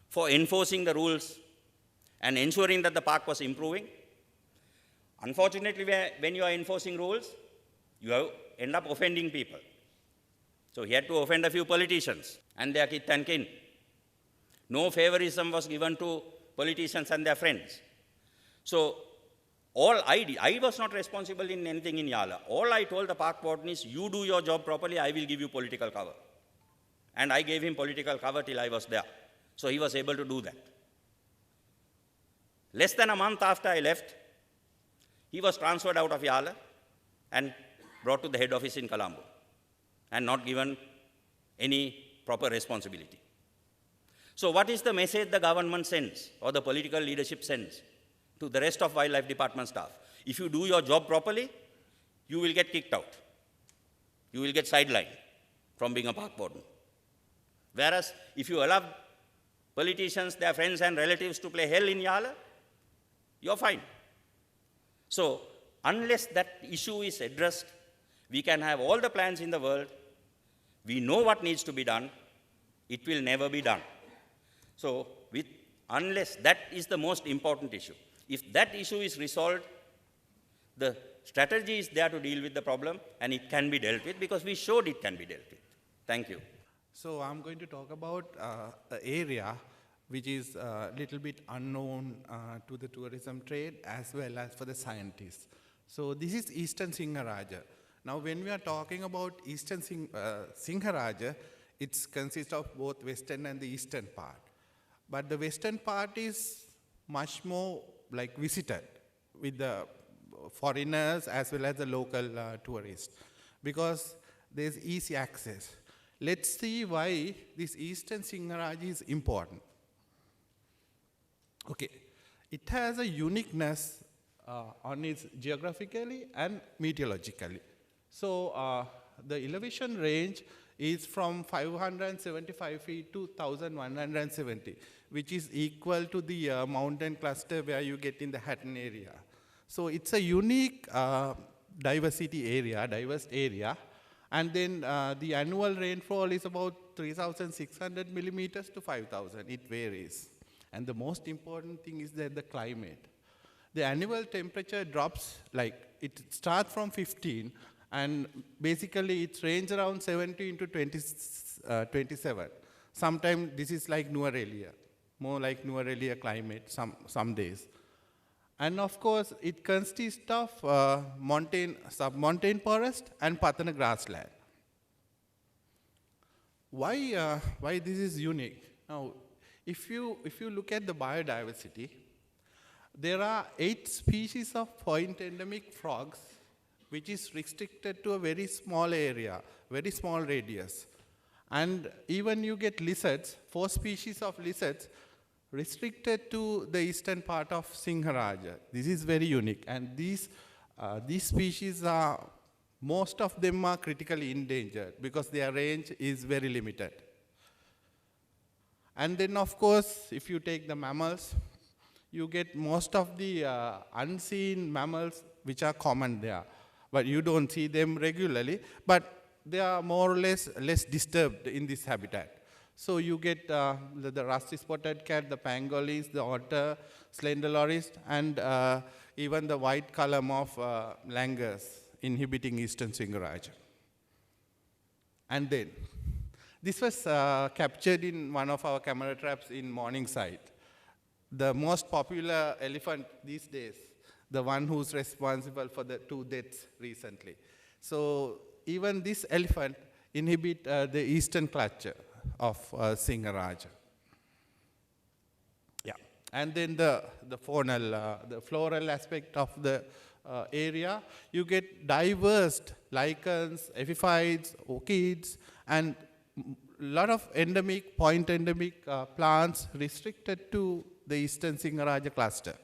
for enforcing the rules and ensuring that the park was improving? Unfortunately, when you are enforcing rules, you end up offending people. So he had to offend a few politicians and their kith and kin. No favorism was given to politicians and their friends. So all I was not responsible in anything in Yala. All I told the park warden is, you do your job properly, I will give you political cover. And I gave him political cover till I was there. So he was able to do that. Less than a month after I left, he was transferred out of Yala and brought to the head office in Colombo and not given any proper responsibility. So what is the message the government sends or the political leadership sends to the rest of wildlife department staff? If you do your job properly, you will get kicked out. You will get sidelined from being a park warden. Whereas if you allow politicians, their friends and relatives to play hell in Yala, you're fine. So unless that issue is addressed, we can have all the plans in the world. We know what needs to be done. It will never be done. So unless that is the most important issue. If that issue is resolved, the strategy is there to deal with the problem, and it can be dealt with because we showed it can be dealt with. Thank you. So I'm going to talk about an area which is a little bit unknown to the tourism trade as well as for the scientists. So this is Eastern Singharaja. Now when we are talking about Eastern Singharaja, it consists of both western and the eastern part. But the western part is much more like visited with the foreigners as well as the local tourists because there's easy access. Let's see why this Eastern Singharaja is important. Okay, it has a uniqueness on its geographically and meteorologically. So the elevation range is from 575 feet to 1,170, which is equal to the mountain cluster where you get in the Hatton area. So it's a unique diverse area. And then the annual rainfall is about 3,600 millimeters to 5,000. It varies. And the most important thing is that the climate. The annual temperature drops, like it starts from 15, and basically it's range around 17 to 27. Sometimes this is like Nuwara, more like Nuwara climate some days. And of course, it consists of sub-montane forest and Patana grassland. Why this is unique? Now, if you look at the biodiversity, there are 8 species of point endemic frogs, which is restricted to a very small area, very small radius. And even you get lizards, 4 species of lizards, restricted to the eastern part of Singharaja. This is very unique. And these species are, most of them are critically endangered because their range is very limited. And then of course, if you take the mammals, you get most of the unseen mammals which are common there. But you don't see them regularly, but they are more or less disturbed in this habitat. So you get the rusty spotted cat, the pangolins, the otter, slender loris, and even the white column of langurs inhibiting Eastern Singharaja. And then, this was captured in one of our camera traps in Morningside. The most popular elephant these days, the one who's responsible for the 2 deaths recently. So even this elephant inhibit the eastern cluster of Singharaja. Yeah, and then the floral aspect of the area, you get diverse lichens, epiphytes, orchids, and a lot of point endemic plants restricted to the Eastern Singharaja cluster.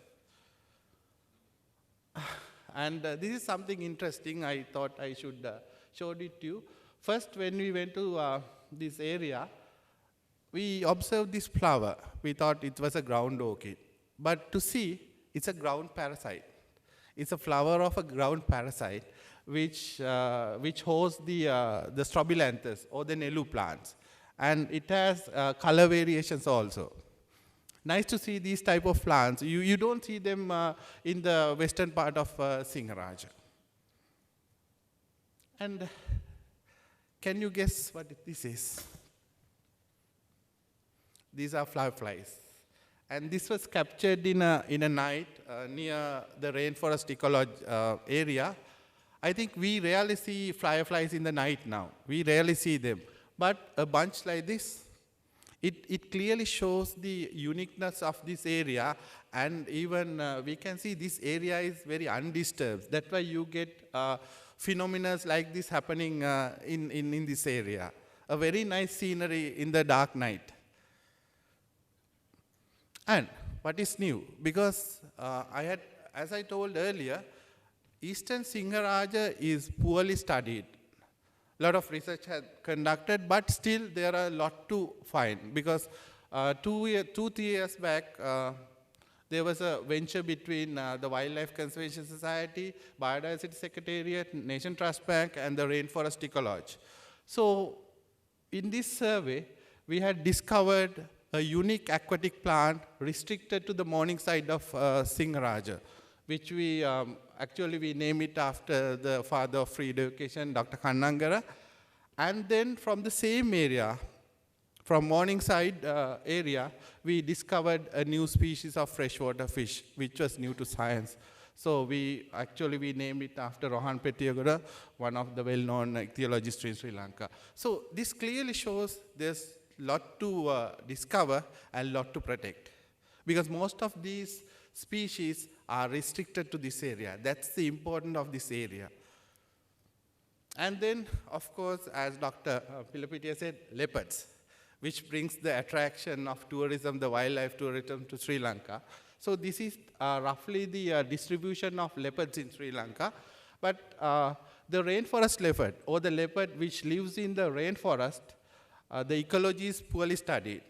And this is something interesting. I thought I should show it to you. First, when we went to this area, we observed this flower. We thought it was a ground orchid. But to see, it's a ground parasite. It's a flower of a ground parasite which hosts the strobilanthes or the Nelu plants. And it has color variations also. Nice to see these type of plants. You don't see them in the western part of Singharaja. And can you guess what this is? These are fireflies. And this was captured in a night near the rainforest ecology area. I think we rarely see fireflies in the night now. We rarely see them. but a bunch like this, it clearly shows the uniqueness of this area, and even we can see this area is very undisturbed. That's why you get phenomena like this happening in this area. A very nice scenery in the dark night. And what is new? Because as I told earlier, Eastern Singharaja is poorly studied. A lot of research has conducted, but still there are a lot to find. Because 2-3 years back, there was a venture between the Wildlife Conservation Society, Biodiversity Secretariat, Nation Trust Bank, and the Rainforest Ecology. So in this survey, we had discovered a unique aquatic plant restricted to the morning side of Singharaja, which we actually we name it after the father of free education, Dr. Kannangara. And then from the same area, from Morningside area, we discovered a new species of freshwater fish, which was new to science. So we named it after Rohan Pettiagura, one of the well-known ichthyologists in Sri Lanka. So this clearly shows there's a lot to discover and a lot to protect. Because most of these species are restricted to this area. That's the importance of this area. And then, of course, as Dr. Pilapitia said, leopards, which brings the attraction of tourism, the wildlife tourism to Sri Lanka. So this is roughly the distribution of leopards in Sri Lanka. But the rainforest leopard, or the leopard which lives in the rainforest, the ecology is poorly studied.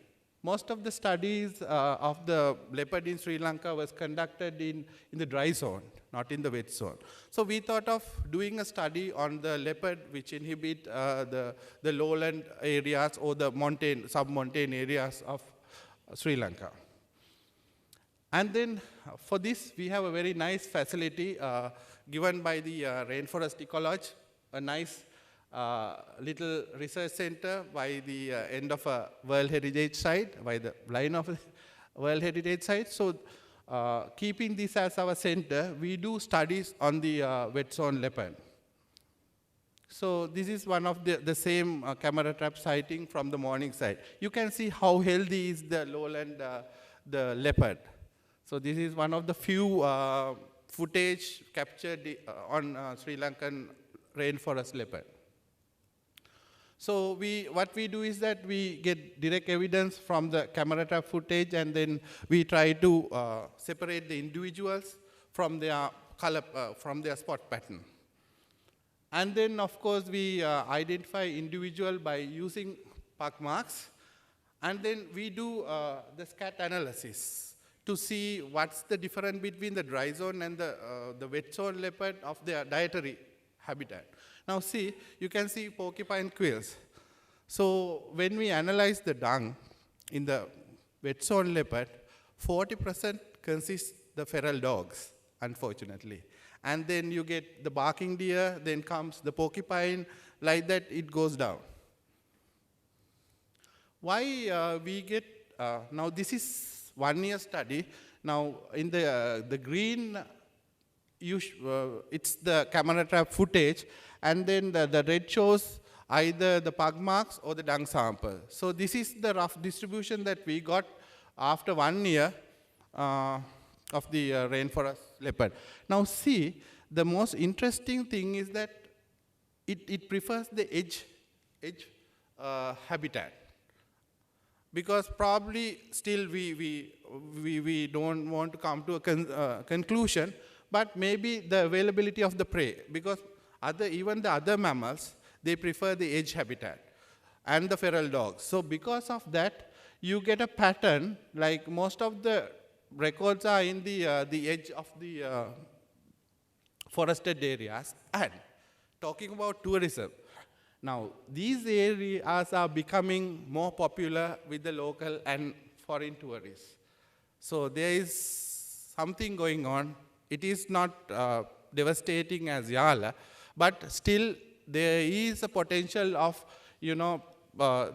Most of the studies of the leopard in Sri Lanka was conducted in the dry zone, not in the wet zone. So we thought of doing a study on the leopard which inhabit the lowland areas or the mountain, sub-mountain areas of Sri Lanka. And then for this, we have a very nice facility given by the Rainforest Ecology, a nice little research center by the end of a World Heritage Site, by the line of the World Heritage Site. So keeping this as our center, we do studies on the wet zone leopard. So this is one of the same camera trap sighting from the morning side. You can see how healthy is the lowland, the leopard. So this is one of the few footage captured on Sri Lankan rainforest leopard. So what we do is that we get direct evidence from the camera trap footage, and then we try to separate the individuals from their color, from their spot pattern. And then, of course, we identify individual by using pug marks, and then we do the scat analysis to see what's the difference between the dry zone and the wet zone leopard of their dietary habitat. Now see, you can see porcupine quills. So when we analyze the dung in the wet zone leopard, 40% consists the feral dogs, unfortunately. And then you get the barking deer, then comes the porcupine, like that it goes down. Why we get, now this is 1 year study. Now in the green, it's the camera trap footage, and then the red shows either the pug marks or the dung sample. So this is the rough distribution that we got after 1 year of the rainforest leopard. Now see, the most interesting thing is that it prefers the edge habitat. Because probably still we don't want to come to a conclusion, but maybe the availability of the prey, because even the other mammals, they prefer the edge habitat and the feral dogs. So because of that, you get a pattern, like most of the records are in the edge of the forested areas. And talking about tourism, now these areas are becoming more popular with the local and foreign tourists. So there is something going on. It is not devastating as Yala, but still there is a potential of,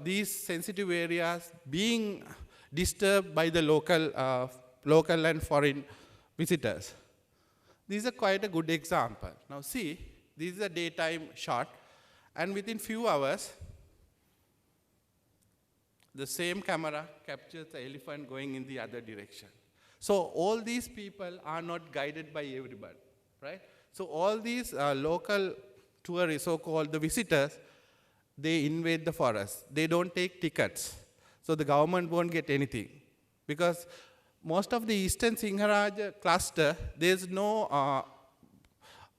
these sensitive areas being disturbed by the local and foreign visitors. This is quite a good example. Now see, this is a daytime shot, and within few hours, the same camera captures the elephant going in the other direction. So all these people are not guided by everybody, right? So all these local tourists, so-called the visitors, they invade the forest. They don't take tickets. So the government won't get anything. Because most of the Eastern Singharaja cluster, there's no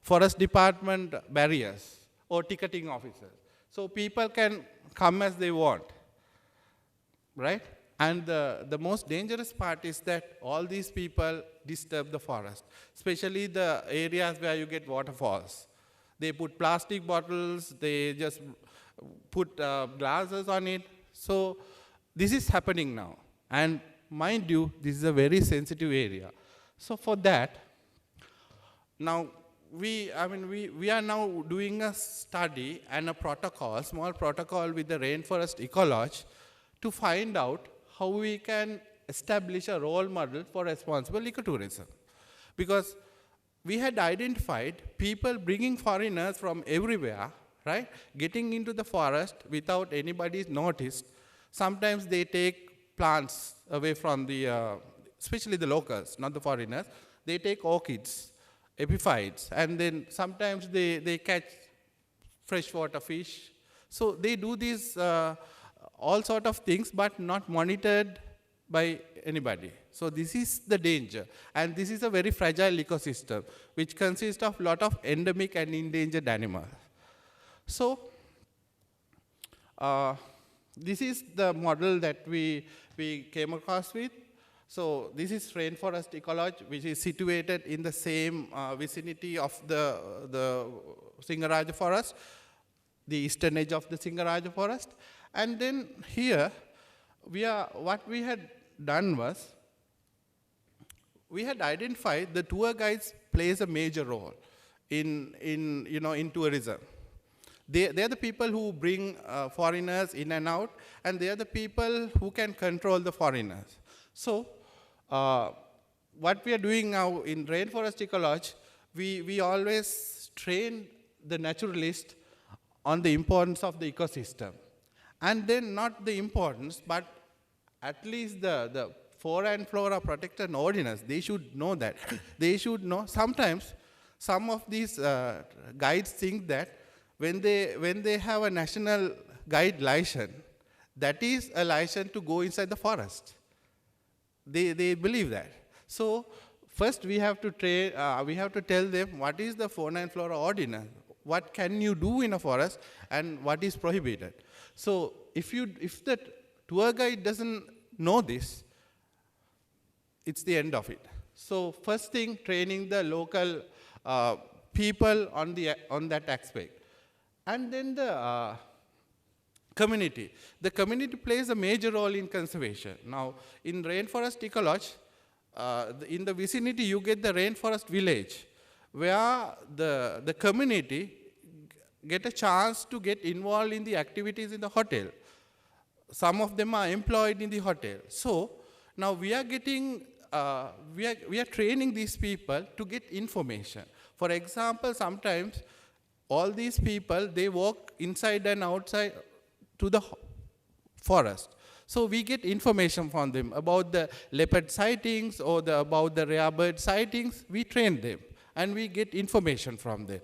forest department barriers or ticketing officers. So people can come as they want, right? And the most dangerous part is that all these people disturb the forest, especially the areas where you get waterfalls. They put plastic bottles, they just put glasses on it. So this is happening now. And mind you, this is a very sensitive area. So for that, now we are now doing a study and a protocol, small protocol with the Rainforest Ecology to find out how we can establish a role model for responsible ecotourism. Because we had identified people bringing foreigners from everywhere, right, getting into the forest without anybody's notice. Sometimes they take plants away from the, especially the locals, not the foreigners. They take orchids, epiphytes, and then sometimes they catch freshwater fish. So they do these all sort of things, but not monitored by anybody. So this is the danger. And this is a very fragile ecosystem, which consists of a lot of endemic and endangered animals. So this is the model that we came across with. So this is Rainforest Ecology, which is situated in the same vicinity of the Singharaja forest, the eastern edge of the Singharaja forest. And then here, what we had done was, we had identified the tour guides plays a major role in tourism. They're the people who bring foreigners in and out, and they're the people who can control the foreigners. So what we are doing now in Rainforest Ecology, we always train the naturalist on the importance of the ecosystem. And then not the importance, but at least the Fauna and Flora Protection Ordinance, they should know that. They should know. Sometimes some of these guides think that when they have a national guide license, that is a license to go inside the forest. They believe that. So first we have to tell them what is the Fauna and Flora Ordinance, what can you do in a forest, and what is prohibited. So if the tour guide doesn't know this, it's the end of it. So first thing, training the local people on that aspect. And then the community. The community plays a major role in conservation. Now, in Rainforest Ecology, in the vicinity, you get the rainforest village, where the community get a chance to get involved in the activities in the hotel. Some of them are employed in the hotel. So now we are getting, we are training these people to get information. For example, sometimes all these people, they walk inside and outside to the forest. So we get information from them about the leopard sightings or about the rare bird sightings. We train them and we get information from them.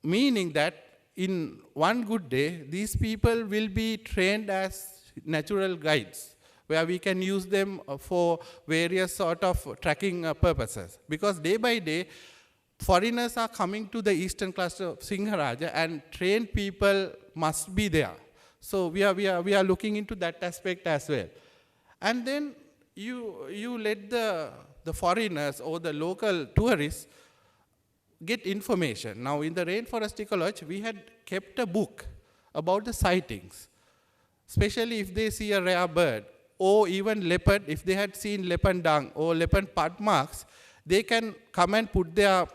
Meaning that in one good day, these people will be trained as natural guides, where we can use them for various sort of tracking purposes. Because day by day, foreigners are coming to the eastern cluster of Singharaja, and trained people must be there. So we are looking into that aspect as well. And then you let the foreigners or the local tourists get information. Now in the Rainforest Ecology, we had kept a book about the sightings, especially if they see a rare bird, or even leopard, if they had seen leopard dung or leopard pad marks, they can come and put their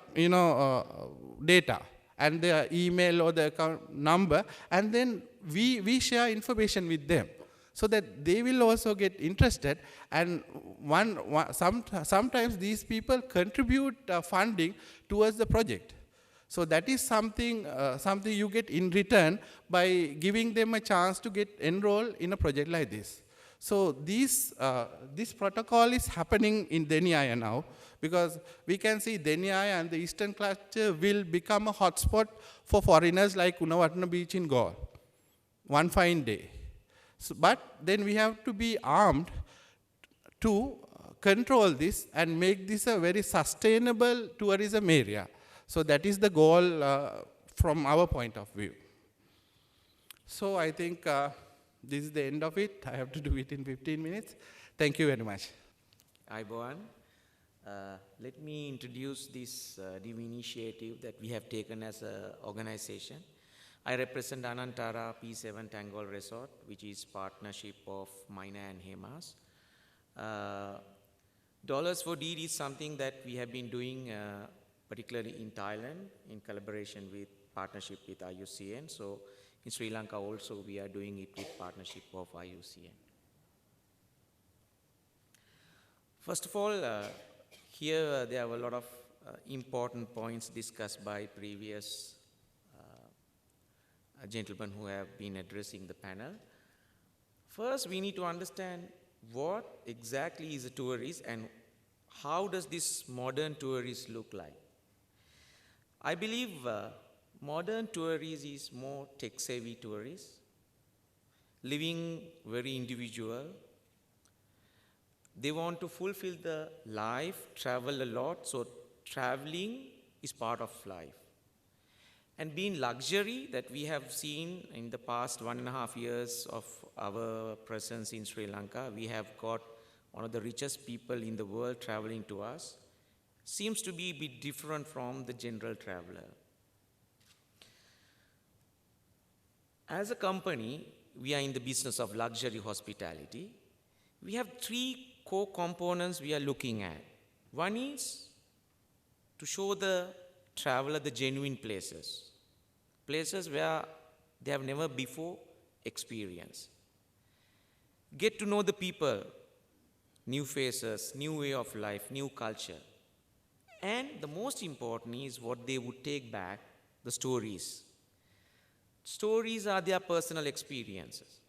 data and their email or their account number, and then we share information with them, so that they will also get interested. And sometimes these people contribute funding towards the project. So that is something you get in return by giving them a chance to get enrolled in a project like this. So this protocol is happening in Deniaya now, because we can see Deniaya and the Eastern Cluster will become a hotspot for foreigners like Unawatana Beach in Galle, one fine day. So, but then we have to be armed to control this and make this a very sustainable tourism area. So that is the goal from our point of view. So I think this is the end of it. I have to do it in 15 minutes. Thank you very much. Aiboan. Let me introduce this new initiative that we have taken as an organization. I represent Anantara P7 Tangol Resort, which is partnership of Mina and Hemas. Dollars for Deed is something that we have been doing particularly in Thailand in collaboration with partnership with IUCN. So in Sri Lanka also we are doing it with partnership of IUCN. First of all, here there are a lot of important points discussed by previous gentlemen who have been addressing the panel. First, we need to understand what exactly is a tourist and how does this modern tourist look like. I believe modern tourist is more tech-savvy tourist, living very individual. They want to fulfill the life, travel a lot, so traveling is part of life. And being luxury that we have seen in the past 1.5 years of our presence in Sri Lanka, we have got one of the richest people in the world traveling to us, seems to be a bit different from the general traveler. As a company, we are in the business of luxury hospitality. We have 3 core components we are looking at. One is to show the traveler the genuine places where they have never before experienced. Get to know the people, new faces, new way of life, new culture. And the most important is what they would take back, the stories. Stories are their personal experiences.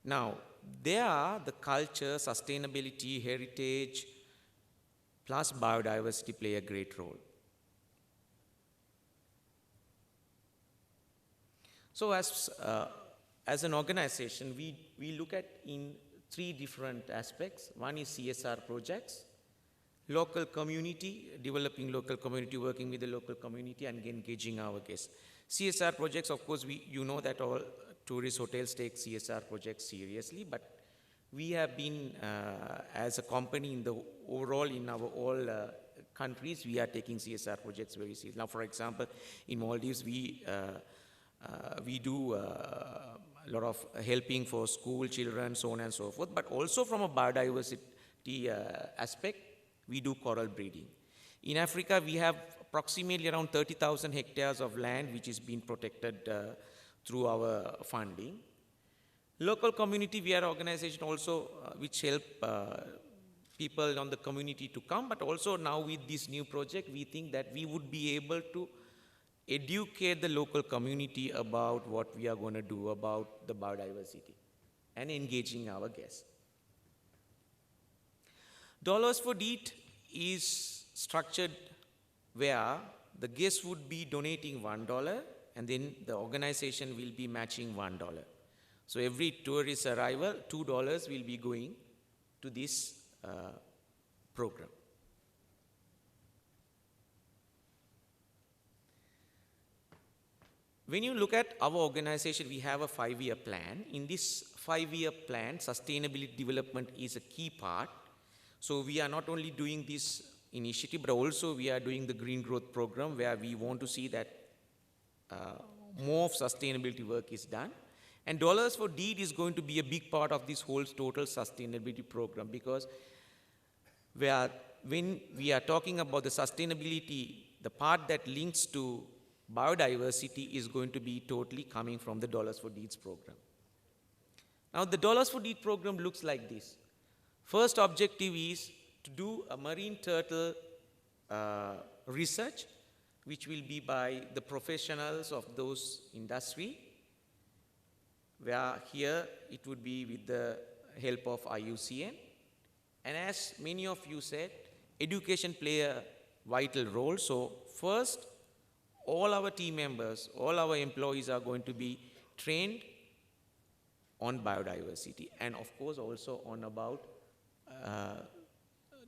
Now, there are the culture, sustainability, heritage, plus biodiversity play a great role. So as an organization, we look at in 3 different aspects. One is CSR projects, local community, developing local community, working with the local community and engaging our guests. CSR projects, of course, you know that all tourist hotels take CSR projects seriously, but we have been, as a company in the overall in our all countries, we are taking CSR projects very seriously. Now, for example, in Maldives, we do a lot of helping for school children, so on and so forth, but also from a biodiversity aspect, we do coral breeding. In Africa, we have approximately around 30,000 hectares of land which is being protected through our funding. Local community, we are an organization also which help people on the community to come, but also now with this new project, we think that we would be able to educate the local community about what we are going to do about the biodiversity and engaging our guests. Dollars for Deed is structured where the guest would be donating $1 and then the organization will be matching $1. So every tourist arrival, $2 will be going to this program. When you look at our organization, we have a 5-year plan. In this 5-year plan, sustainability development is a key part. So we are not only doing this initiative, but also we are doing the Green Growth Program where we want to see that more of sustainability work is done. And Dollars for Deed is going to be a big part of this whole total sustainability program, because when we are talking about the sustainability, the part that links to biodiversity is going to be totally coming from the Dollars for Deeds program. Now, the Dollars for Deed program looks like this. First objective is to do a marine turtle research which will be by the professionals of those industry, where here it would be with the help of IUCN. And as many of you said, education play a vital role. So first, all our team members, all our employees are going to be trained on biodiversity, and of course also on about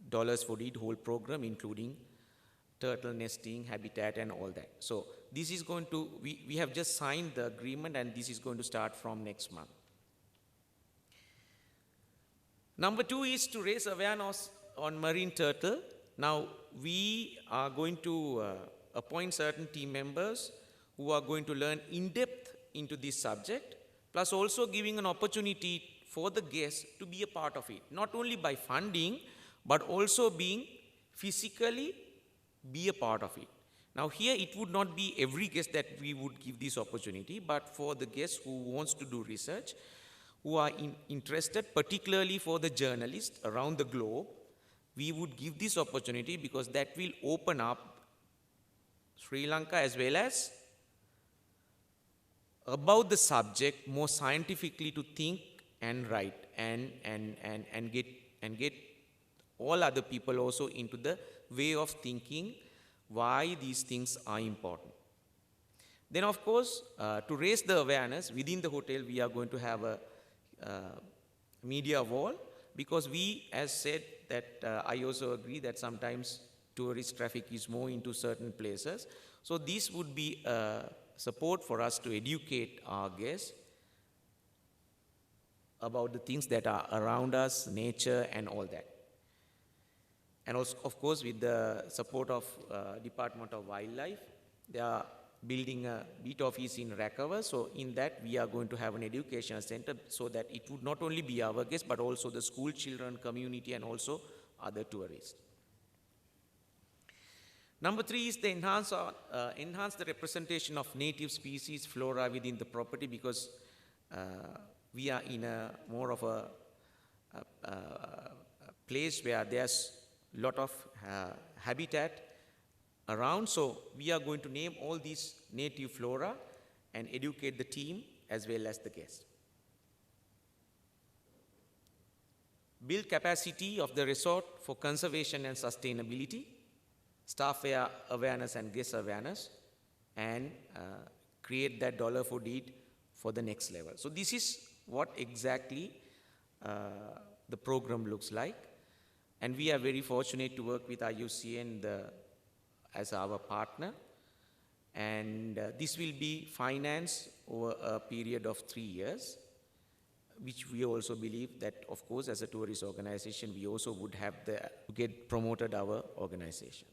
Dollars for Deed whole program, including turtle nesting, habitat, and all that. So this is going to, we have just signed the agreement, and this is going to start from next month. Number 2 is to raise awareness on marine turtle. Now we are going to appoint certain team members who are going to learn in depth into this subject, plus also giving an opportunity for the guests to be a part of it, not only by funding, but also being physically be a part of it. Now here it would not be every guest that we would give this opportunity, but for the guests who wants to do research, who are interested, particularly for the journalists around the globe, we would give this opportunity because that will open up Sri Lanka as well as about the subject more scientifically to think and write and get all other people also into the way of thinking why these things are important. Then of course, to raise the awareness within the hotel, we are going to have a media wall, because we, as said, that I also agree that sometimes tourist traffic is more into certain places. So this would be support for us to educate our guests about the things that are around us, nature and all that. And also, of course, with the support of Department of Wildlife, they are building a beat office in Rakava. So in that, we are going to have an educational center so that it would not only be our guests, but also the school children, community, and also other tourists. Number 3 is to enhance the representation of native species, flora within the property, because we are in a more of a place where there's a lot of habitat around. So we are going to name all these native flora and educate the team as well as the guests. Build capacity of the resort for conservation and sustainability, staff awareness and guest awareness, and create that dollar for deed for the next level. So this is what exactly the program looks like. And we are very fortunate to work with IUCN as our partner. And this will be financed over a period of 3 years, which we also believe that, of course, as a tourist organization, we also would have to get promoted our organization.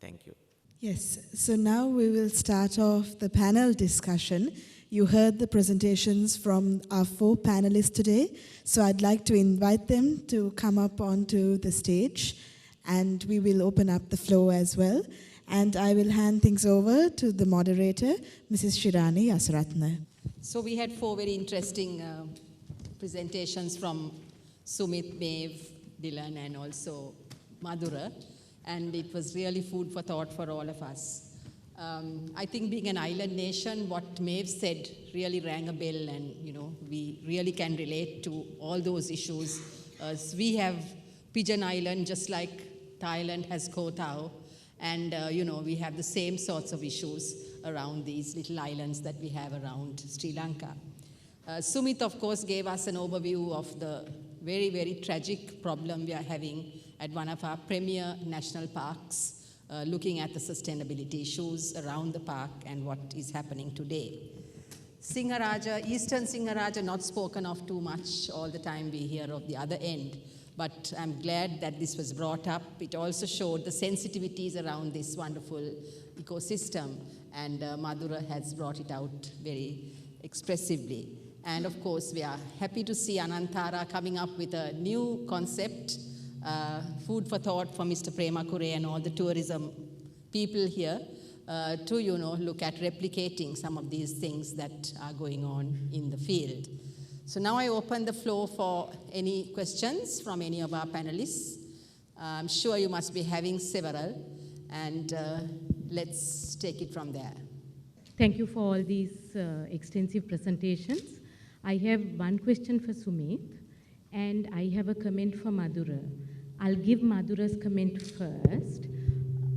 Thank you. Yes, so now we will start off the panel discussion. You heard the presentations from our 4 panelists today, so I'd like to invite them to come up onto the stage, and we will open up the floor as well. And I will hand things over to the moderator, Mrs. Shirani Asaratna. So we had 4 very interesting presentations from Sumit, Maeve, Dylan, and also Madhura. And it was really food for thought for all of us. I think being an island nation, what Maeve said really rang a bell, and we really can relate to all those issues. We have Pigeon Island, just like Thailand has Koh Tao, and we have the same sorts of issues around these little islands that we have around Sri Lanka. Sumit, of course, gave us an overview of the very, very tragic problem we are having at one of our premier national parks, looking at the sustainability issues around the park and what is happening today. Singaraja, Eastern Singaraja, not spoken of too much. All the time we hear of the other end. But I'm glad that this was brought up. It also showed the sensitivities around this wonderful ecosystem, and Madhura has brought it out very expressively. And of course, we are happy to see Anantara coming up with a new concept, food for thought for Mr. Premakure and all the tourism people here to, look at replicating some of these things that are going on in the field. So now I open the floor for any questions from any of our panelists. I'm sure you must be having several. And let's take it from there. Thank you for all these extensive presentations. I have one question for Sumit, and I have a comment for Madhura. I'll give Madhura's comment first.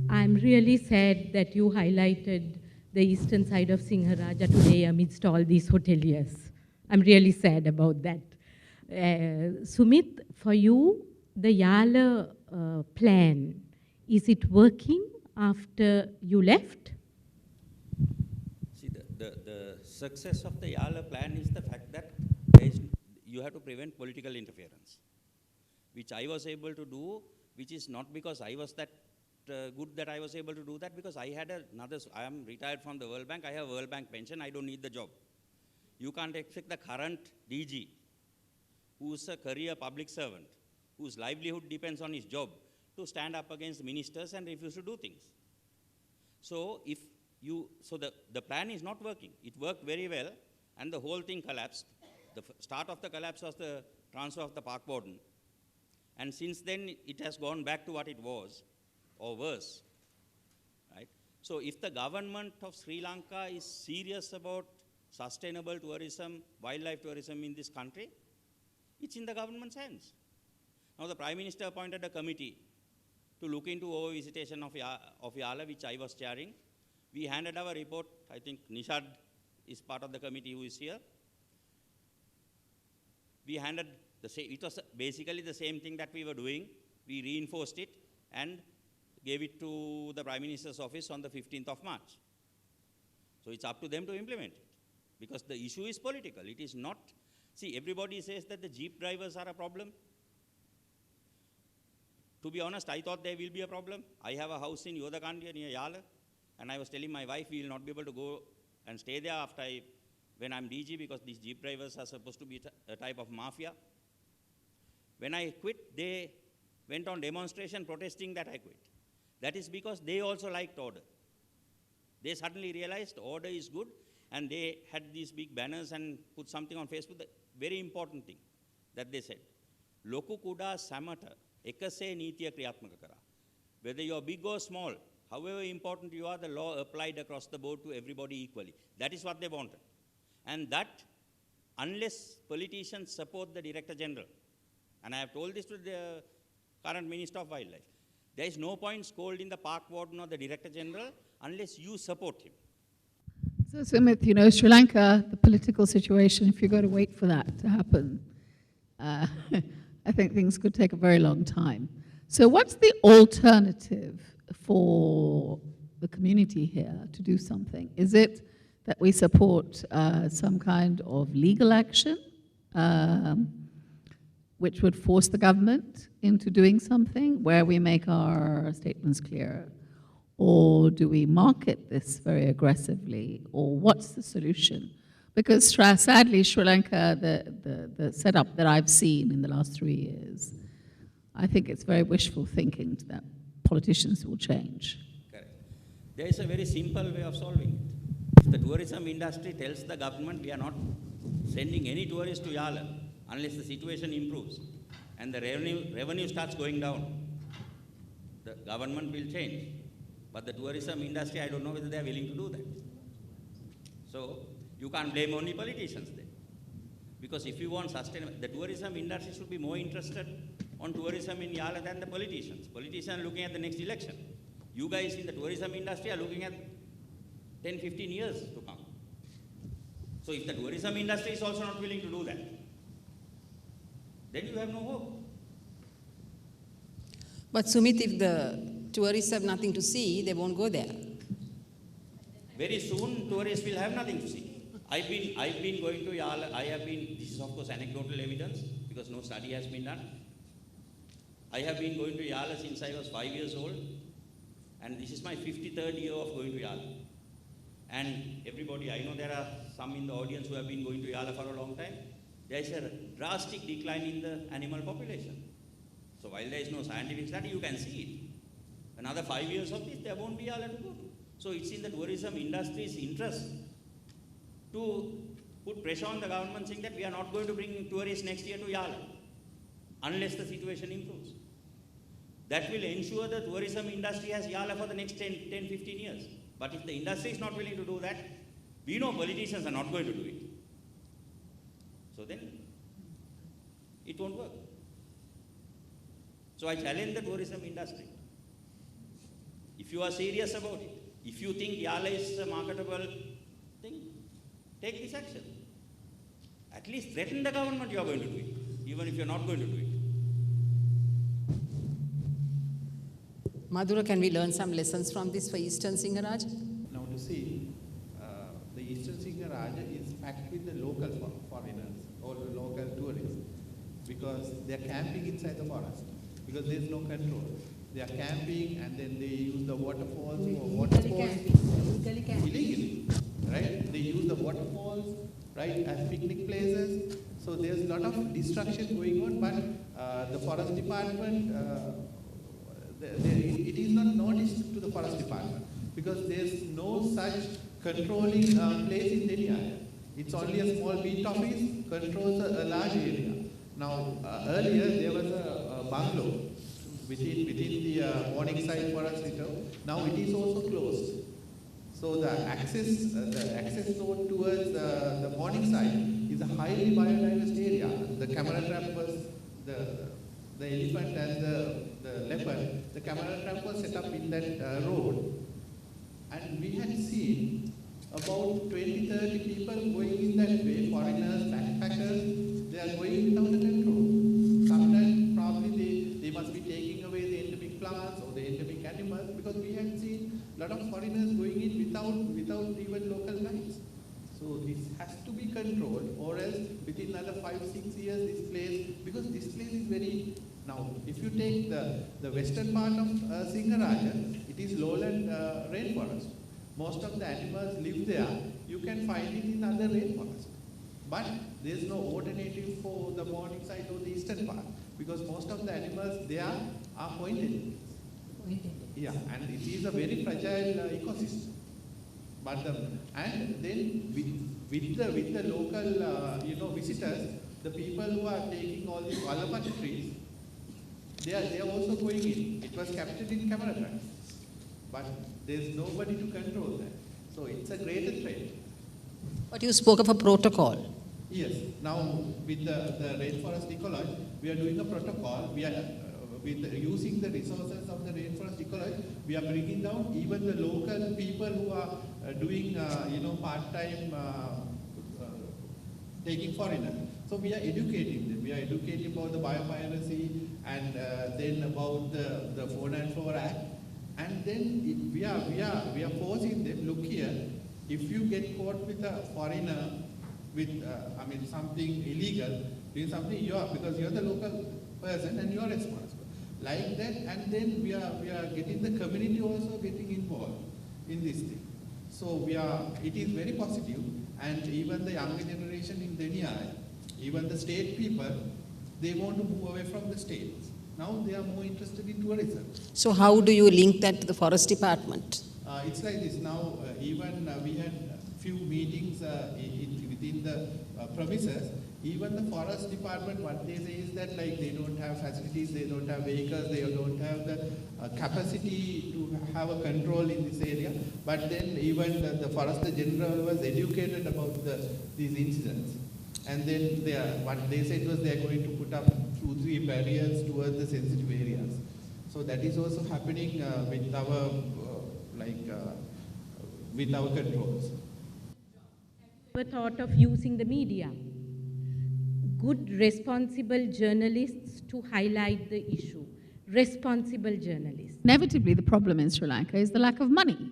I'm really sad that you highlighted the eastern side of Singharaja today amidst all these hoteliers. I'm really sad about that. Sumit, for you, the Yala plan, is it working after you left? See, the success of the Yala plan is the fact that you have to prevent political interference, which I was able to do, which is not because I was that good that I was able to do that, because I had I am retired from the World Bank, I have World Bank pension, I don't need the job. You can't expect the current DG, who's a career public servant, whose livelihood depends on his job, to stand up against ministers and refuse to do things. So the plan is not working. It worked very well, and the whole thing collapsed. The start of the collapse was the transfer of the park warden. And since then, it has gone back to what it was, or worse, right? So if the government of Sri Lanka is serious about sustainable tourism, wildlife tourism in this country, it's in the government's hands. Now the Prime Minister appointed a committee to look into over-visitation of Yala, which I was chairing. We handed our report. I think Nishad is part of the committee who is here. We handed it was basically the same thing that we were doing. We reinforced it and gave it to the Prime Minister's office on the 15th of March. So it's up to them to implement it, because the issue is political. It is not, see, everybody says that the jeep drivers are a problem. To be honest, I thought there will be a problem. I have a house in Yodakandia near Yala, and I was telling my wife we will not be able to go and stay there when I'm DG, because these jeep drivers are supposed to be a type of mafia. When I quit, they went on demonstration protesting that I quit. That is because they also liked order. They suddenly realized order is good, and they had these big banners and put something on Facebook. The very important thing that they said, Loku kuda samata ekase nitiya kriyatmaka kara. Whether you are big or small, however important you are, the law applied across the board to everybody equally. That is what they wanted. And that, unless politicians support the Director General, and I have told this to the current Minister of Wildlife, there is no point scolding the Park Warden or the Director General unless you support him. So Sumit, you know, Sri Lanka, the political situation, if you're going to wait for that to happen, I think things could take a very long time. So what's the alternative for the community here to do something? Is it that we support some kind of legal action, which would force the government into doing something where we make our statements clear? Or do we market this very aggressively? Or what's the solution? Because sadly, Sri Lanka, the setup that I've seen in the last 3 years, I think it's very wishful thinking that politicians will change. Correct. There is a very simple way of solving it. If the tourism industry tells the government we are not sending any tourists to Yala unless the situation improves and the revenue starts going down, the government will change. But the tourism industry, I don't know whether they are willing to do that. So you can't blame only politicians there. Because if you want sustainable, the tourism industry should be more interested on tourism in Yala than the politicians. Politicians are looking at the next election. You guys in the tourism industry are looking at 10, 15 years to come. So if the tourism industry is also not willing to do that, then you have no hope. But Sumit, if the tourists have nothing to see, they won't go there. Very soon, tourists will have nothing to see. I've been going to Yala. This is of course anecdotal evidence because no study has been done. I have been going to Yala since I was 5 years old, and this is my 53rd year of going to Yala. And everybody, I know there are some in the audience who have been going to Yala for a long time. There is a drastic decline in the animal population. So while there is no scientific study, you can see it. Another 5 years of this, there won't be Yala to go to. So it's in the tourism industry's interest to put pressure on the government saying that we are not going to bring tourists next year to Yala unless the situation improves. that will ensure the tourism industry has Yala for the next 10, 15 years. But if the industry is not willing to do that, we know politicians are not going to do it. So then, it won't work. So I challenge the tourism industry. If you are serious about it, if you think Yala is a marketable thing, take this action. At least threaten the government you are going to do it, even if you are not going to do it. Madhura, can we learn some lessons from this for Eastern Singaraja? Now to see, the Eastern Singaraja is packed with the local foreigners or the local tourists because they are camping inside the forest because there is no control. They are camping and then they use the waterfalls for water sports. Illegally, right? They use the waterfalls, right, as picnic places. So there's a lot of destruction going on, but the forest department, it is not noticed to the forest department because there's no such controlling place in Delhi. It's only a small beat office controls a large area. Now, earlier there was a bungalow within the Morningside Forest Reserve. Now it is also closed. So the access zone towards the Morningside is a highly biodiverse area. The camera trap was the elephant and the leopard. The camera trap was set up in that road, and we had seen about 20-30 people going in that way. Foreigners, backpackers, they are going without a control. Sometimes probably they must be taking away the endemic plants or the endemic animals because we had seen a lot of foreigners going in without even local guides. So this has to be controlled, or else within another 5-6 years this place, because this place is very, now if you take the western part of Singaraja, it is lowland rainforest. Most of the animals live there. You can find it in other rainforest. But there is no alternative for the Morningside or the eastern part because most of the animals there are pointed. Yeah, and it is a very fragile ecosystem. But and then with the local visitors, the people who are taking all these alapat trees, they are also going in. It was captured in camera traps, but there is nobody to control that. So it's a greater threat. But you spoke of a protocol. Yes. Now with the rainforest ecology, we are doing a protocol. We are using the resources of the rainforest ecology. We are bringing down even the local people who are doing part-time taking foreigners. So we are educating them. We are educating about the biopiracy and then about the Fauna and Flora Act. And then we are forcing them, look here, if you get caught with a foreigner with something illegal, doing something, because you're the local person and you're responsible. Like that, and then we are getting the community also getting involved in this thing. So it is very positive, and even the younger generation in Deniai, even the state people, they want to move away from the states. Now they are more interested in tourism. So how do you link that to the forest department? It's like this. Now even we had few meetings within the premises. Even the forest department, what they say is that like they don't have facilities, they don't have vehicles, they don't have the capacity to have a control in this area. But then even the forester general was educated about these incidents. And then what they said was they are going to put up 2-3 barriers towards the sensitive areas. So that is also happening with our controls. Ever thought of using the media? Good, responsible journalists to highlight the issue. Responsible journalists. Inevitably, the problem in Sri Lanka is the lack of money.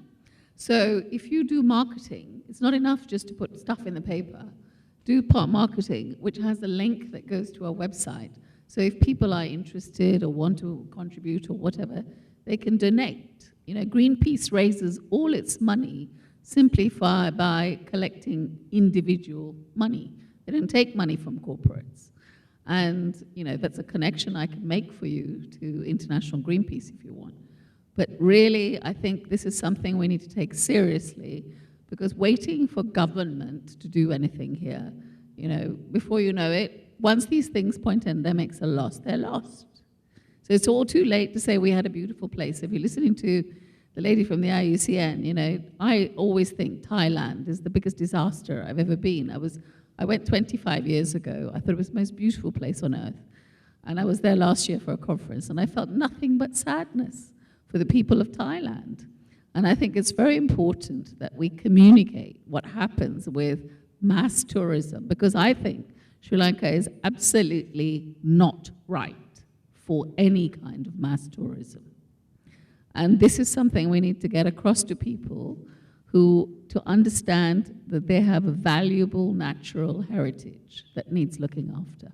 So if you do marketing, it's not enough just to put stuff in the paper. Do marketing, which has a link that goes to our website. So if people are interested or want to contribute or whatever, they can donate. Greenpeace raises all its money simply by collecting individual money. They don't take money from corporates. And, that's a connection I can make for you to International Greenpeace if you want. But really, I think this is something we need to take seriously because waiting for government to do anything here, before you know it, once these things point endemics are lost, they're lost. So it's all too late to say we had a beautiful place. If you're listening to the lady from the IUCN, you know, I always think Thailand is the biggest disaster I've ever been. I went 25 years ago. I thought it was the most beautiful place on earth. And I was there last year for a conference, and I felt nothing but sadness for the people of Thailand. And I think it's very important that we communicate what happens with mass tourism, because I think Sri Lanka is absolutely not right for any kind of mass tourism. And this is something we need to get across to people to understand that they have a valuable natural heritage that needs looking after.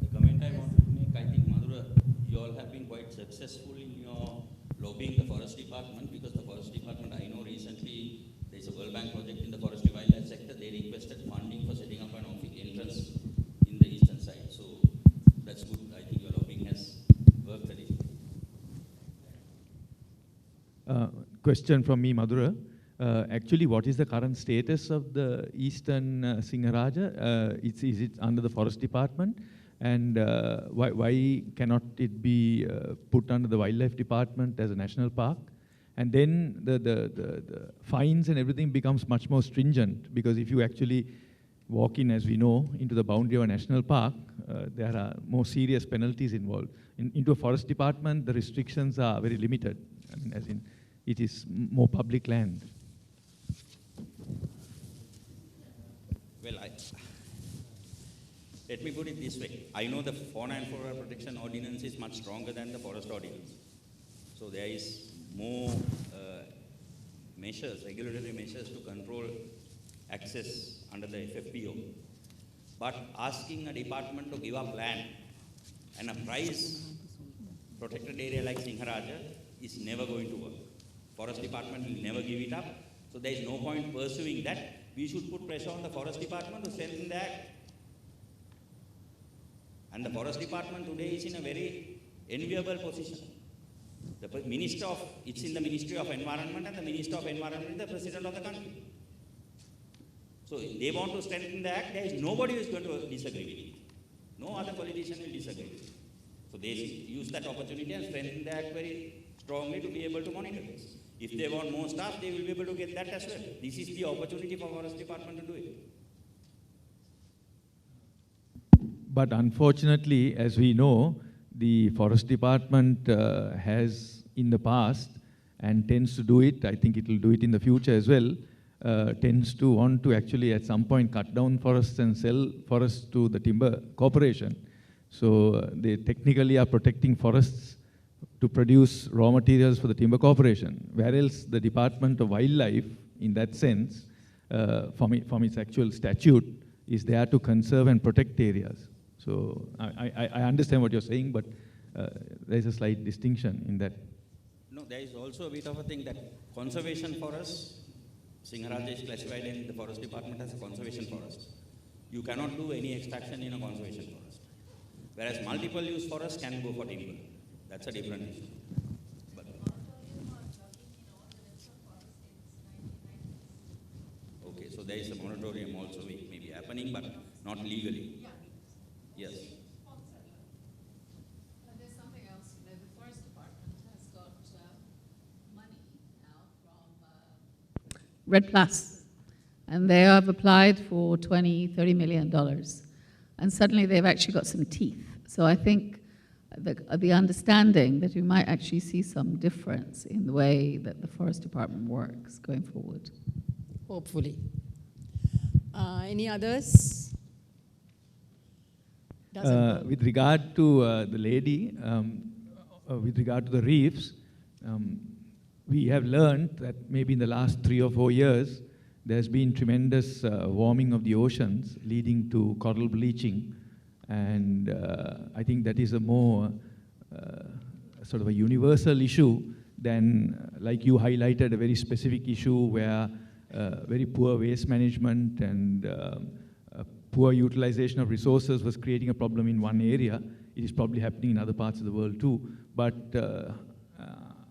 The comment I wanted to make, I think, Madhura, you all have been quite successful in your lobbying the Forest Department, because the Forest Department, I know recently, there's a World Bank project in the forestry wildlife sector. They requested funding for setting up an entrance in the eastern side. So that's good. I think your lobbying has worked a little. Question from me, Madhura. Actually, what is the current status of the eastern Singharaja? Is it under the Forest Department? And why cannot it be put under the Wildlife Department as a national park? And then the fines and everything becomes much more stringent, because if you actually walk in, as we know, into the boundary of a national park, there are more serious penalties involved. Into a Forest Department, the restrictions are very limited. I mean, as in, it is more public land. Well, let me put it this way. I know the Fauna and Flora Protection Ordinance is much stronger than the Forest Ordinance. So there is more measures, regulatory measures to control access under the FFPO. But asking a department to give up land and a prize protected area like Singharaja is never going to work. Forest Department will never give it up. So there is no point pursuing that. We should put pressure on the Forest Department to strengthen the act. And the Forest Department today is in a very enviable position. The Minister of, it's in the Ministry of Environment, and the Minister of Environment is the President of the country. So if they want to strengthen the act, there is nobody who is going to disagree with it. No other politician will disagree with it. So they use that opportunity and strengthen the act very strongly to be able to monitor this. If they want more staff, they will be able to get that as well. This is the opportunity for Forest Department to do it. But unfortunately, as we know, the Forest Department has in the past and tends to do it, I think it will do it in the future as well, tends to want to actually at some point cut down forests and sell forests to the timber corporation. So they technically are protecting forests to produce raw materials for the timber corporation, whereas the Department of Wildlife, in that sense, from its actual statute, is there to conserve and protect areas. So I understand what you're saying, but there's a slight distinction in that. No, there is also a bit of a thing that conservation forests, Singharaja is classified in the Forest Department as a conservation forest. You cannot do any extraction in a conservation forest. Whereas multiple use forests can go for timber. That's a different issue. But okay, so there is a moratorium also may be happening, but not legally. Yes. There's something else. The Forest Department has got money now from Red Plus, and they have applied for $20–30 million, and suddenly they've actually got some teeth. So I think the understanding that we might actually see some difference in the way that the Forest Department works going forward. Hopefully. Any others? With regard to the lady, with regard to the reefs, we have learned that maybe in the last 3 or 4 years, there's been tremendous warming of the oceans leading to coral bleaching. And I think that is a more sort of a universal issue than, like you highlighted, a very specific issue where very poor waste management and poor utilization of resources was creating a problem in one area. It is probably happening in other parts of the world too. But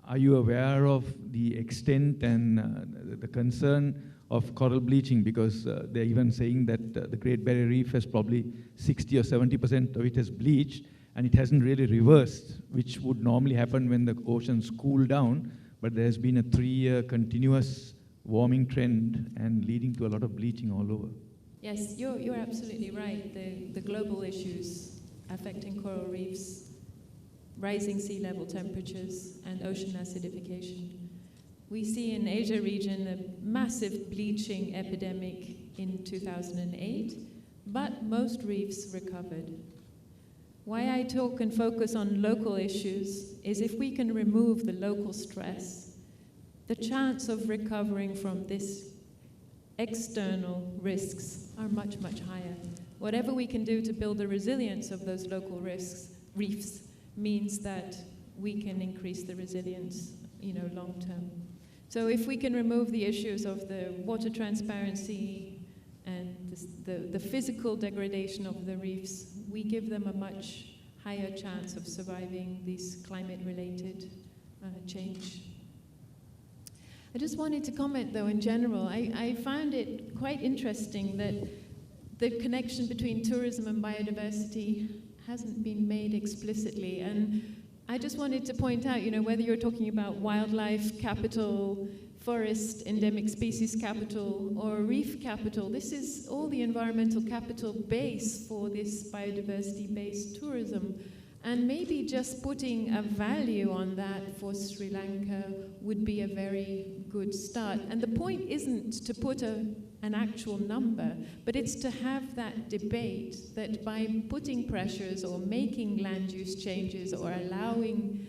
are you aware of the extent and the concern of coral bleaching? Because they're even saying that the Great Barrier Reef has probably 60 or 70% of it has bleached, and it hasn't really reversed, which would normally happen when the oceans cool down, but there's been a 3-year continuous warming trend and leading to a lot of bleaching all over. Yes, you're absolutely right. The global issues affecting coral reefs, rising sea level temperatures, and ocean acidification. We see in Asia region a massive bleaching epidemic in 2008, but most reefs recovered. Why I talk and focus on local issues is if we can remove the local stress, the chance of recovering from this external risks are much, much higher. Whatever we can do to build the resilience of those local reefs means that we can increase the resilience, long term. So if we can remove the issues of the water transparency and the physical degradation of the reefs, we give them a much higher chance of surviving this climate-related change. I just wanted to comment, though, in general. I found it quite interesting that the connection between tourism and biodiversity hasn't been made explicitly. And I just wanted to point out, whether you're talking about wildlife capital, forest endemic species capital, or reef capital, this is all the environmental capital base for this biodiversity-based tourism. And maybe just putting a value on that for Sri Lanka would be a very good start. And the point isn't to put an actual number, but it's to have that debate that by putting pressures or making land use changes or allowing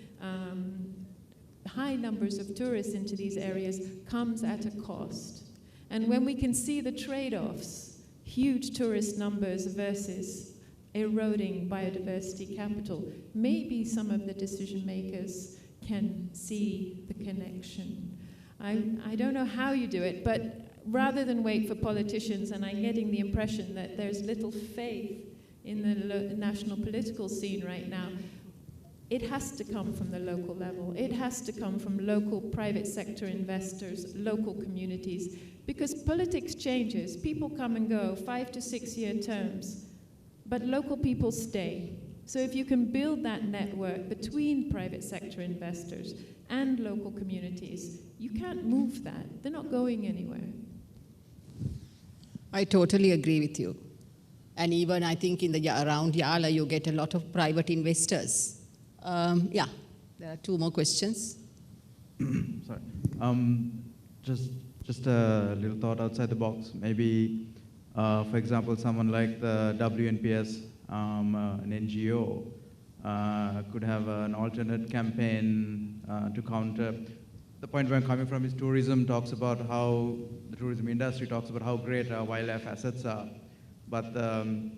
high numbers of tourists into these areas comes at a cost. And when we can see the trade-offs, huge tourist numbers versus eroding biodiversity capital, maybe some of the decision makers can see the connection. I don't know how you do it, but rather than wait for politicians, and I'm getting the impression that there's little faith in the national political scene right now, it has to come from the local level. It has to come from local private sector investors, local communities, because politics changes. People come and go, 5 to 6 year terms, but local people stay. So if you can build that network between private sector investors and local communities, you can't move that. They're not going anywhere. I totally agree with you. And even I think in the around Yala, you get a lot of private investors. Yeah, there are 2 more questions. Sorry. Just a little thought outside the box. Maybe, for example, someone like the WNPS, an NGO, could have an alternate campaign to counter. The point where I'm coming from is tourism talks about how, the tourism industry talks about how great our wildlife assets are, but the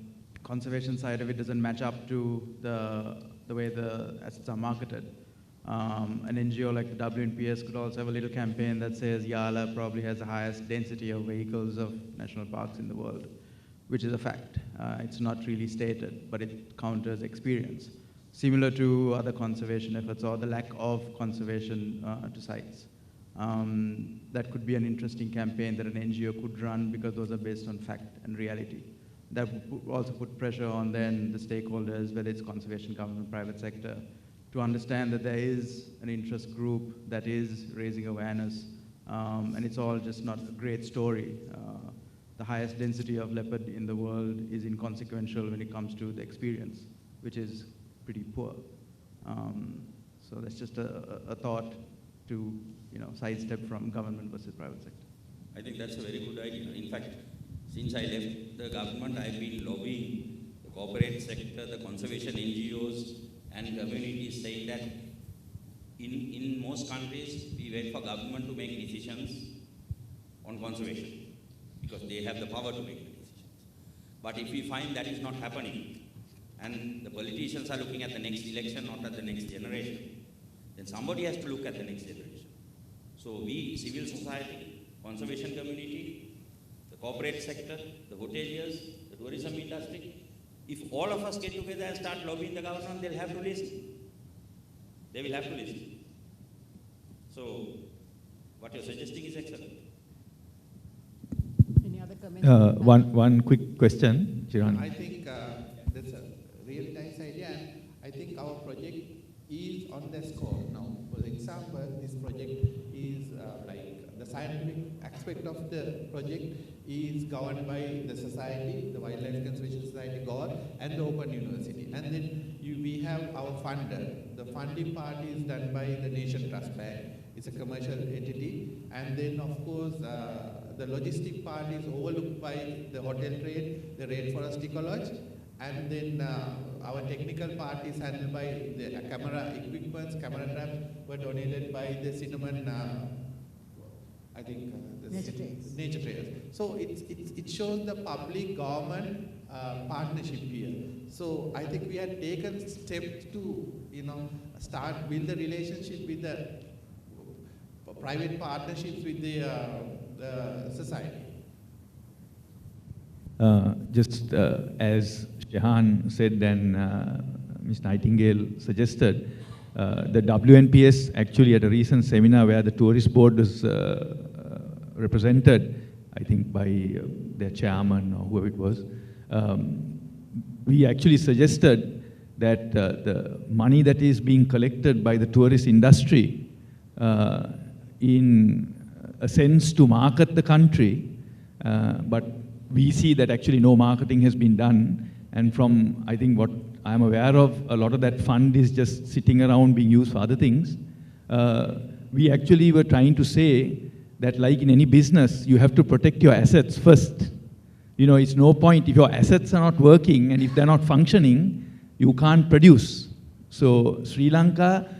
conservation side of it doesn't match up to the way the assets are marketed. An NGO like the WNPS could also have a little campaign that says Yala probably has the highest density of vehicles of national parks in the world, which is a fact. It's not really stated, but it counters experience. Similar to other conservation efforts or the lack of conservation to sites. That could be an interesting campaign that an NGO could run because those are based on fact and reality. That would also put pressure on then the stakeholders, whether it's conservation, government, private sector, to understand that there is an interest group that is raising awareness, and it's all just not a great story. The highest density of leopard in the world is inconsequential when it comes to the experience, which is pretty poor. So that's just a thought to sidestep from government versus private sector. I think that's a very good idea. In fact, since I left the government, I've been lobbying the corporate sector, the conservation NGOs, and communities, saying that in most countries, we wait for government to make decisions on conservation because they have the power to make the decisions. But if we find that is not happening, and the politicians are looking at the next election, not at the next generation, then somebody has to look at the next generation. So we, civil society, conservation community, the corporate sector, the hoteliers, the tourism industry, if all of us get together and start lobbying the government, they'll have to listen. They will have to listen. So what you're suggesting is excellent. Any other comments? One quick question, Chiran. I think that's a really nice idea. And on their scope. Now, for example, this project is like the scientific aspect of the project is governed by the society, the Wildlife Conservation Society, GOR, and the Open University. And then we have our funder. The funding part is done by the Nation Trust Bank. It's a commercial entity. And then, of course, the logistic part is overlooked by the hotel trade, the rainforest ecology, and then our technical part is handled by the camera equipments, camera traps were donated by the Cinnamon, I think, Nature Trails. So it shows the public government partnership here. So I think we had taken steps to, build the relationship with the private partnerships with the society. Just as Shehan said and Ms. Nightingale suggested, the WNPS actually at a recent seminar where the tourist board was represented, I think by their chairman or whoever it was, we actually suggested that the money that is being collected by the tourist industry in a sense to market the country, but we see that actually no marketing has been done, and from, I think, what I'm aware of, a lot of that fund is just sitting around being used for other things. We actually were trying to say that, like in any business, you have to protect your assets first. It's no point if your assets are not working and if they're not functioning, you can't produce. So Sri Lanka,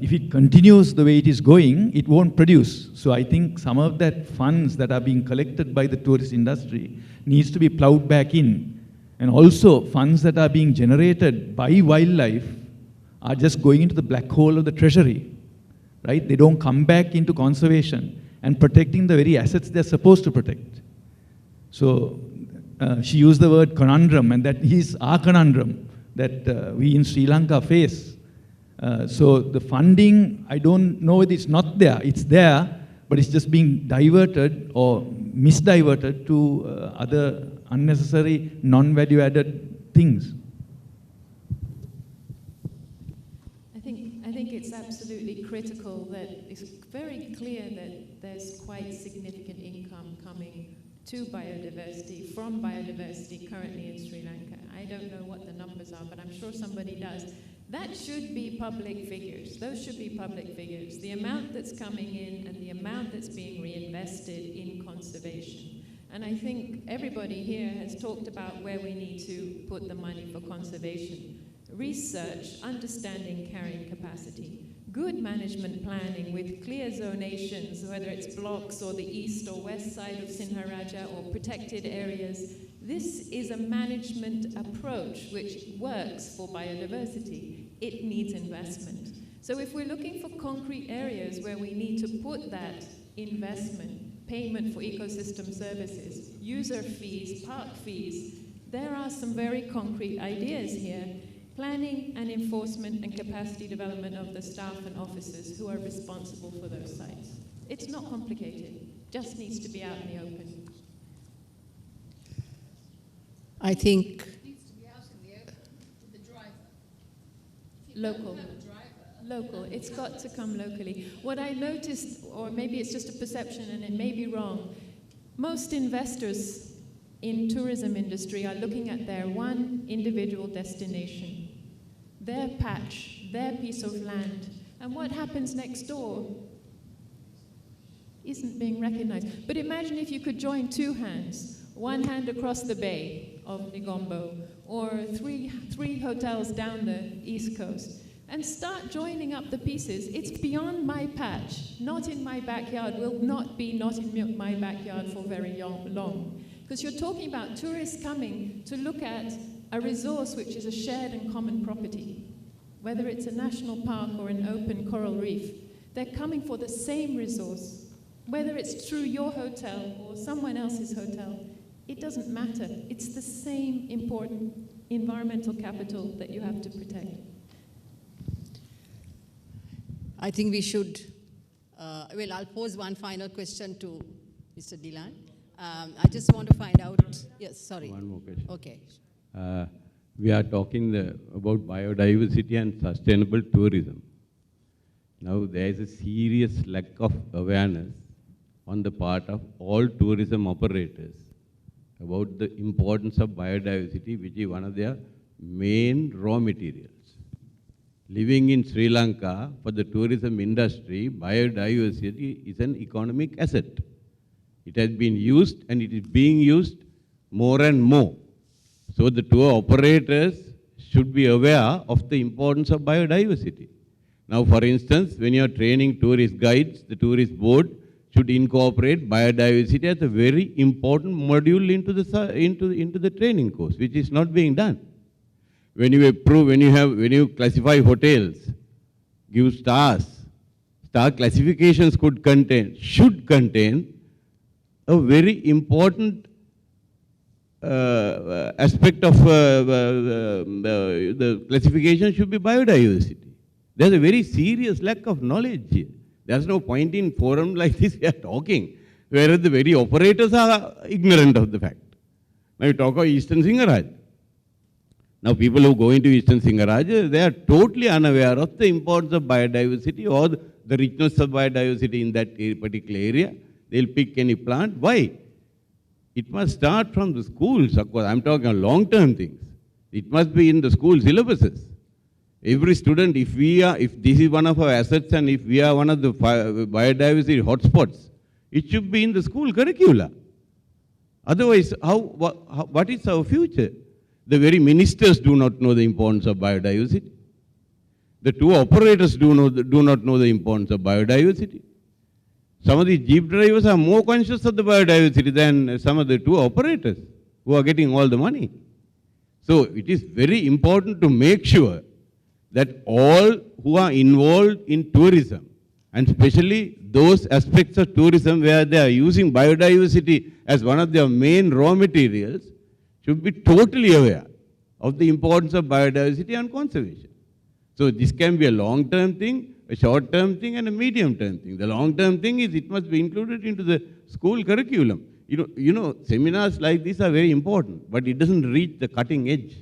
if it continues the way it is going, it won't produce. So I think some of that funds that are being collected by the tourist industry needs to be plowed back in. And also funds that are being generated by wildlife are just going into the black hole of the treasury, right? They don't come back into conservation and protecting the very assets they're supposed to protect. So she used the word conundrum, and that is our conundrum that we in Sri Lanka face. So the funding, I don't know whether it's not there. It's there, but it's just being diverted or misdiverted to other unnecessary, non-value-added things. I think it's absolutely critical that it's very clear that there's quite significant income coming to biodiversity, from biodiversity currently in Sri Lanka. I don't know what the numbers are, but I'm sure somebody does. That should be public figures. Those should be public figures. The amount that's coming in and the amount that's being reinvested in conservation. And I think everybody here has talked about where we need to put the money for conservation. Research, understanding carrying capacity, good management planning with clear zonations, whether it's blocks or the east or west side of Sinharaja or protected areas. This is a management approach which works for biodiversity. It needs investment. So if we're looking for concrete areas where we need to put that investment, payment for ecosystem services, user fees, park fees, there are some very concrete ideas here. Planning and enforcement and capacity development of the staff and officers who are responsible for those sites. It's not complicated, just needs to be out in the open. I think local. Local. It's got to come locally. What I noticed, or maybe it's just a perception and it may be wrong, most investors in tourism industry are looking at their one individual destination, their patch, their piece of land, and what happens next door isn't being recognized. But imagine if you could join two hands, one hand across the bay of Negombo, or three hotels down the East Coast, and start joining up the pieces. It's beyond my patch, not in my backyard, will not be not in my backyard for very long. Because you're talking about tourists coming to look at a resource which is a shared and common property, whether it's a national park or an open coral reef. They're coming for the same resource, whether it's through your hotel or someone else's hotel. It doesn't matter. It's the same important environmental capital that you have to protect. I think we should, I'll pose one final question to Mr. Dilan. I just want to find out, yes, sorry. One more question. Okay. we are talking about biodiversity and sustainable tourism. Now, there is a serious lack of awareness on the part of all tourism operators about the importance of biodiversity, which is one of their main raw materials. Living in Sri Lanka, for the tourism industry, biodiversity is an economic asset. It has been used and it is being used more and more. So the tour operators should be aware of the importance of biodiversity. Now, for instance, when you are training tourist guides, the tourist board should incorporate biodiversity as a very important module into the training course, which is not being done. When you classify hotels, give stars, star classifications should contain a very important aspect of the classification should be biodiversity. There's a very serious lack of knowledge here. There's no point in forum like this we are talking, whereas the very operators are ignorant of the fact. Now you talk of Eastern Singaraj. Now people who go into Eastern Singaraj, they are totally unaware of the importance of biodiversity or the richness of biodiversity in that particular area. They'll pick any plant. Why? It must start from the schools. Of course, I'm talking of long-term things. It must be in the school syllabuses. Every student, if this is one of our assets and if we are one of the biodiversity hotspots, it should be in the school curricula. Otherwise, what is our future? The very ministers do not know the importance of biodiversity. The tour operators do not know the importance of biodiversity. Some of these jeep drivers are more conscious of the biodiversity than some of the tour operators who are getting all the money. So it is very important to make sure that all who are involved in tourism, and especially those aspects of tourism where they are using biodiversity as one of their main raw materials, should be totally aware of the importance of biodiversity and conservation. So this can be a long-term thing, a short-term thing, and a medium-term thing. The long-term thing is it must be included into the school curriculum. You know, seminars like this are very important, but it doesn't reach the cutting edge.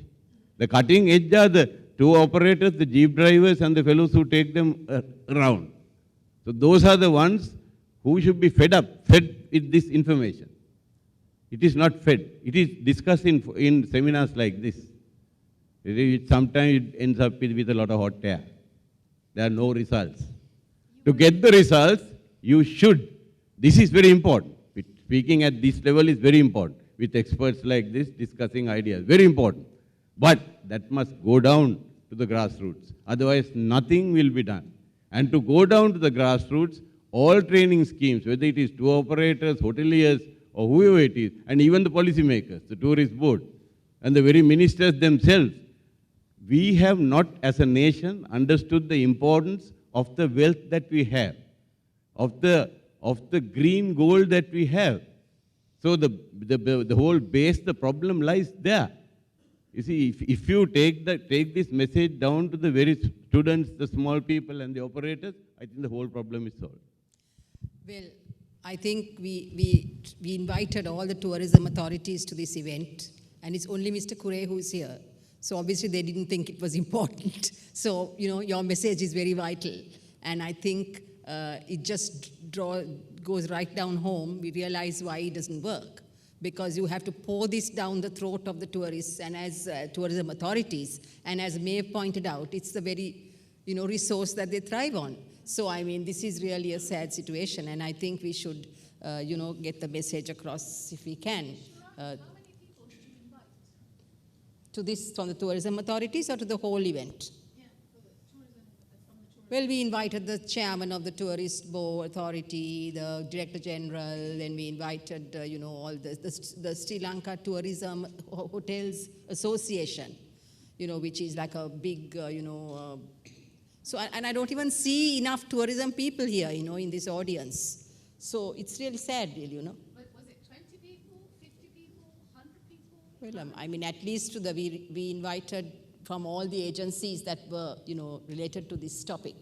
The cutting edge are the tour operators, the jeep drivers, and the fellows who take them around. So those are the ones who should be fed with this information. It is not fed. It is discussed in seminars like this. Sometimes it ends up with a lot of hot air. There are no results. To get the results, you should. This is very important. Speaking at this level is very important. With experts like this discussing ideas, very important. But that must go down to the grassroots. Otherwise, nothing will be done. And to go down to the grassroots, all training schemes, whether it is tour operators, hoteliers, or whoever it is, and even the policymakers, the tourist board, and the very ministers themselves, we have not as a nation understood the importance of the wealth that we have, of the green gold that we have. So the whole base, the problem lies there. You see, if you take this message down to the very students, the small people and the operators, I think the whole problem is solved. Well, I think we invited all the tourism authorities to this event, and it's only Mr. Kure who's here. So obviously they didn't think it was important. So, your message is very vital. And I think it just goes right down home. We realize why it doesn't work. Because you have to pour this down the throat of the tourists and as tourism authorities. And as Maeve pointed out, it's the very, resource that they thrive on. So, this is really a sad situation. And I think we should, get the message across if we can. To this from the tourism authorities or to the whole event? Well, we invited the chairman of the tourist board authority, the director general, then we invited, all the Sri Lanka Tourism Hotels Association, which is like a big, so, and I don't even see enough tourism people here, in this audience. So it's really sad, really, Was it 20 people, 50 people, 100 people? Well, at least we invited from all the agencies that were, related to this topic.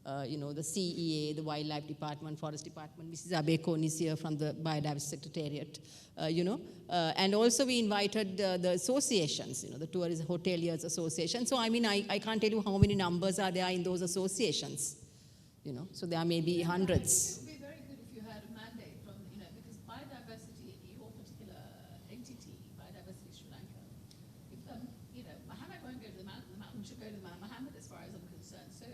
the CEA, the Wildlife Department, Forest Department. Mrs. Abekon is here from the Biodiversity Secretariat, and also we invited the associations, the Tourism Hoteliers Association. So I mean, I can't tell you how many numbers are there in those associations, so there may be hundreds. It would be very good if you had a mandate from, because biodiversity, your particular entity, Biodiversity Sri Lanka, if, Muhammad won't go to the mountain should go to Muhammad as far as I'm concerned. So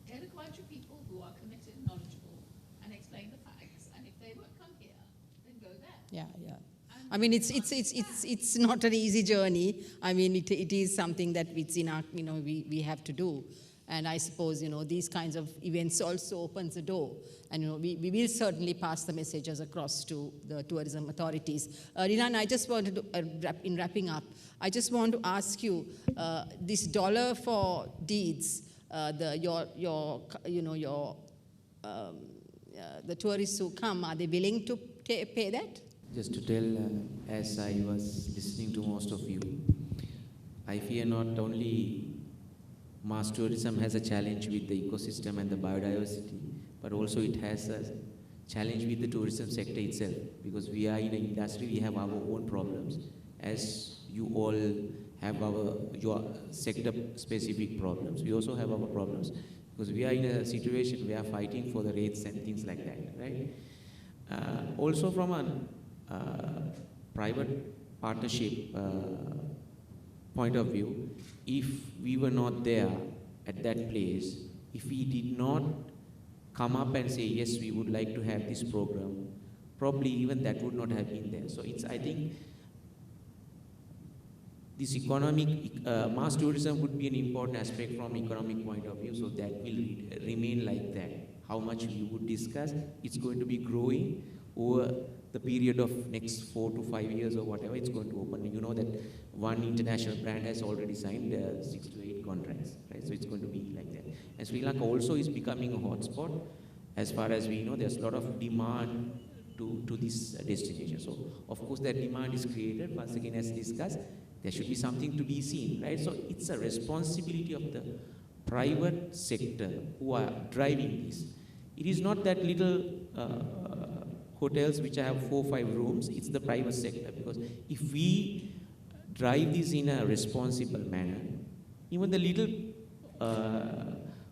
get a bunch of people who are committed and knowledgeable and explain the facts. And if they won't come here, then go there. Yeah. I mean, it's not an easy journey. I mean, it is something that it's in our, we have to do. And I suppose, these kinds of events also opens the door. And, we will certainly pass the messages across to the tourism authorities. Rilan, I just wanted to, in wrapping up, I just want to ask you, this dollar for deeds, the tourists who come, are they willing to pay that? Just to tell, as I was listening to most of you, I fear not only mass tourism has a challenge with the ecosystem and the biodiversity, but also it has a challenge with the tourism sector itself, because we are in an industry, we have our own problems, as you all have your sector-specific problems. We also have our problems, because we are in a situation we are fighting for the rates and things like that, right? Also from a private partnership point of view, if we were not there at that place, if we did not come up and say, yes, we would like to have this program, probably even that would not have been there. So I think this economic, mass tourism would be an important aspect from economic point of view, so that will remain like that. How much we would discuss, it's going to be growing over the period of next 4 to 5 years or whatever, it's going to open. You know that one international brand has already signed 6 to 8 contracts, right? So it's going to be like that. And Sri Lanka also is becoming a hotspot. As far as we know, there's a lot of demand to this destination. So of course that demand is created, once again as discussed, there should be something to be seen, right? So it's a responsibility of the private sector who are driving this. It is not that little hotels which have 4 or 5 rooms, it's the private sector, because if we drive this in a responsible manner, even the little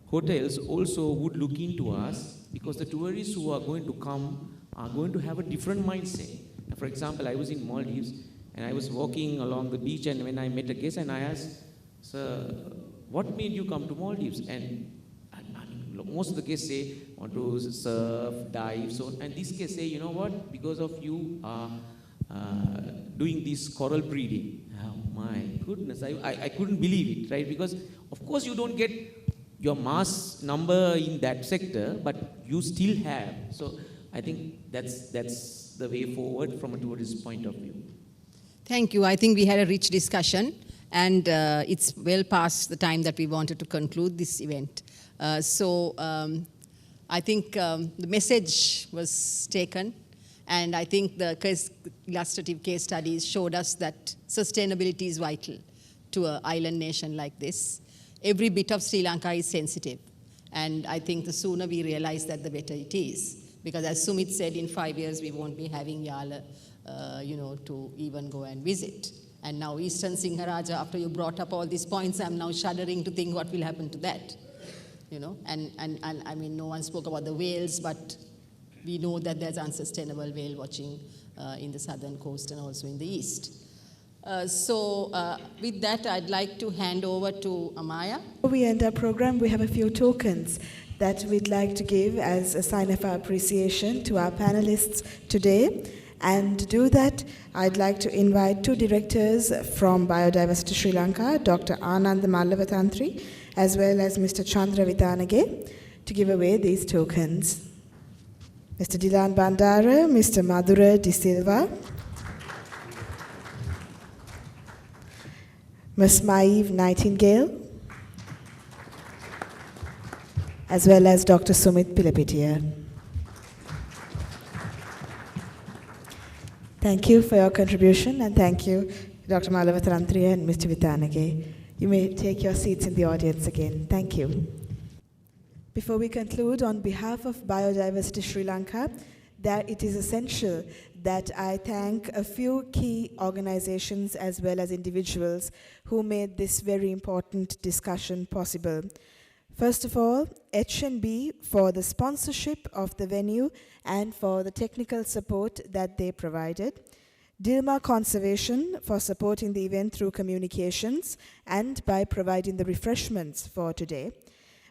hotels also would look into us, because the tourists who are going to come are going to have a different mindset. For example, I was in Maldives and I was walking along the beach, and when I met a guest and I asked, sir, what made you come to Maldives? And most of the guests say, want to surf, dive, so, and this guest say, you know what, because of you are doing this coral breeding. Oh my goodness, I couldn't believe it, right? Because of course you don't get your mass number in that sector, but you still have. So I think that's the way forward from a tourist point of view. Thank you. I think we had a rich discussion, and it's well past the time that we wanted to conclude this event. I think the message was taken, and I think the illustrative case studies showed us that sustainability is vital to an island nation like this. Every bit of Sri Lanka is sensitive, and I think the sooner we realize that, the better it is. Because as Sumit said, in 5 years we won't be having Yala, to even go and visit. And now Eastern Singharaja, after you brought up all these points, I'm now shuddering to think what will happen to that. And I mean, no one spoke about the whales, but we know that there's unsustainable whale watching in the southern coast and also in the east. With that, I'd like to hand over to Amaya. Before we end our program, we have a few tokens that we'd like to give as a sign of our appreciation to our panelists today. And to do that, I'd like to invite 2 directors from Biodiversity Sri Lanka, Dr. Anand Mallavatantri, as well as Mr. Chandra Vithanage, to give away these tokens. Mr. Dilan Bandara, Mr. Madhura De Silva, Ms. Maeve Nightingale, as well as Dr. Sumit Pilapitiya. Thank you for your contribution, and thank you, Dr. Mallavatantri and Mr. Vithanage. You may take your seats in the audience again. Thank you. Before we conclude, on behalf of Biodiversity Sri Lanka, that it is essential that I thank a few key organizations as well as individuals who made this very important discussion possible. First of all, H&B for the sponsorship of the venue and for the technical support that they provided. Dilmah Conservation for supporting the event through communications and by providing the refreshments for today.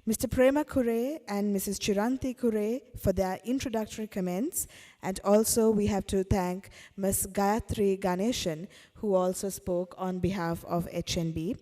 Mr. Prema Kure and Mrs. Chiranti Kure for their introductory comments, and also we have to thank Ms. Gayatri Ganeshan, who also spoke on behalf of H&B.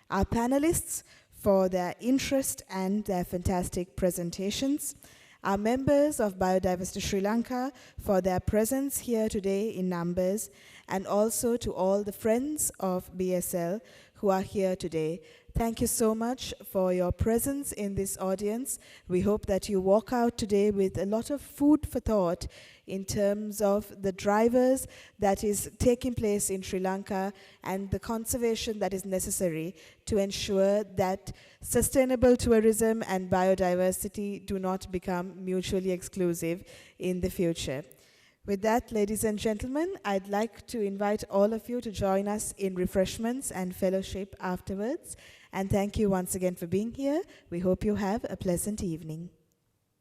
Our panelists for their interest and their fantastic presentations. Our members of Biodiversity Sri Lanka for their presence here today in numbers, and also to all the friends of BSL who are here today. Thank you so much for your presence in this audience. We hope that you walk out today with a lot of food for thought in terms of the drivers that is taking place in Sri Lanka and the conservation that is necessary to ensure that sustainable tourism and biodiversity do not become mutually exclusive in the future. With that, ladies and gentlemen, I'd like to invite all of you to join us in refreshments and fellowship afterwards. And thank you once again for being here. We hope you have a pleasant evening.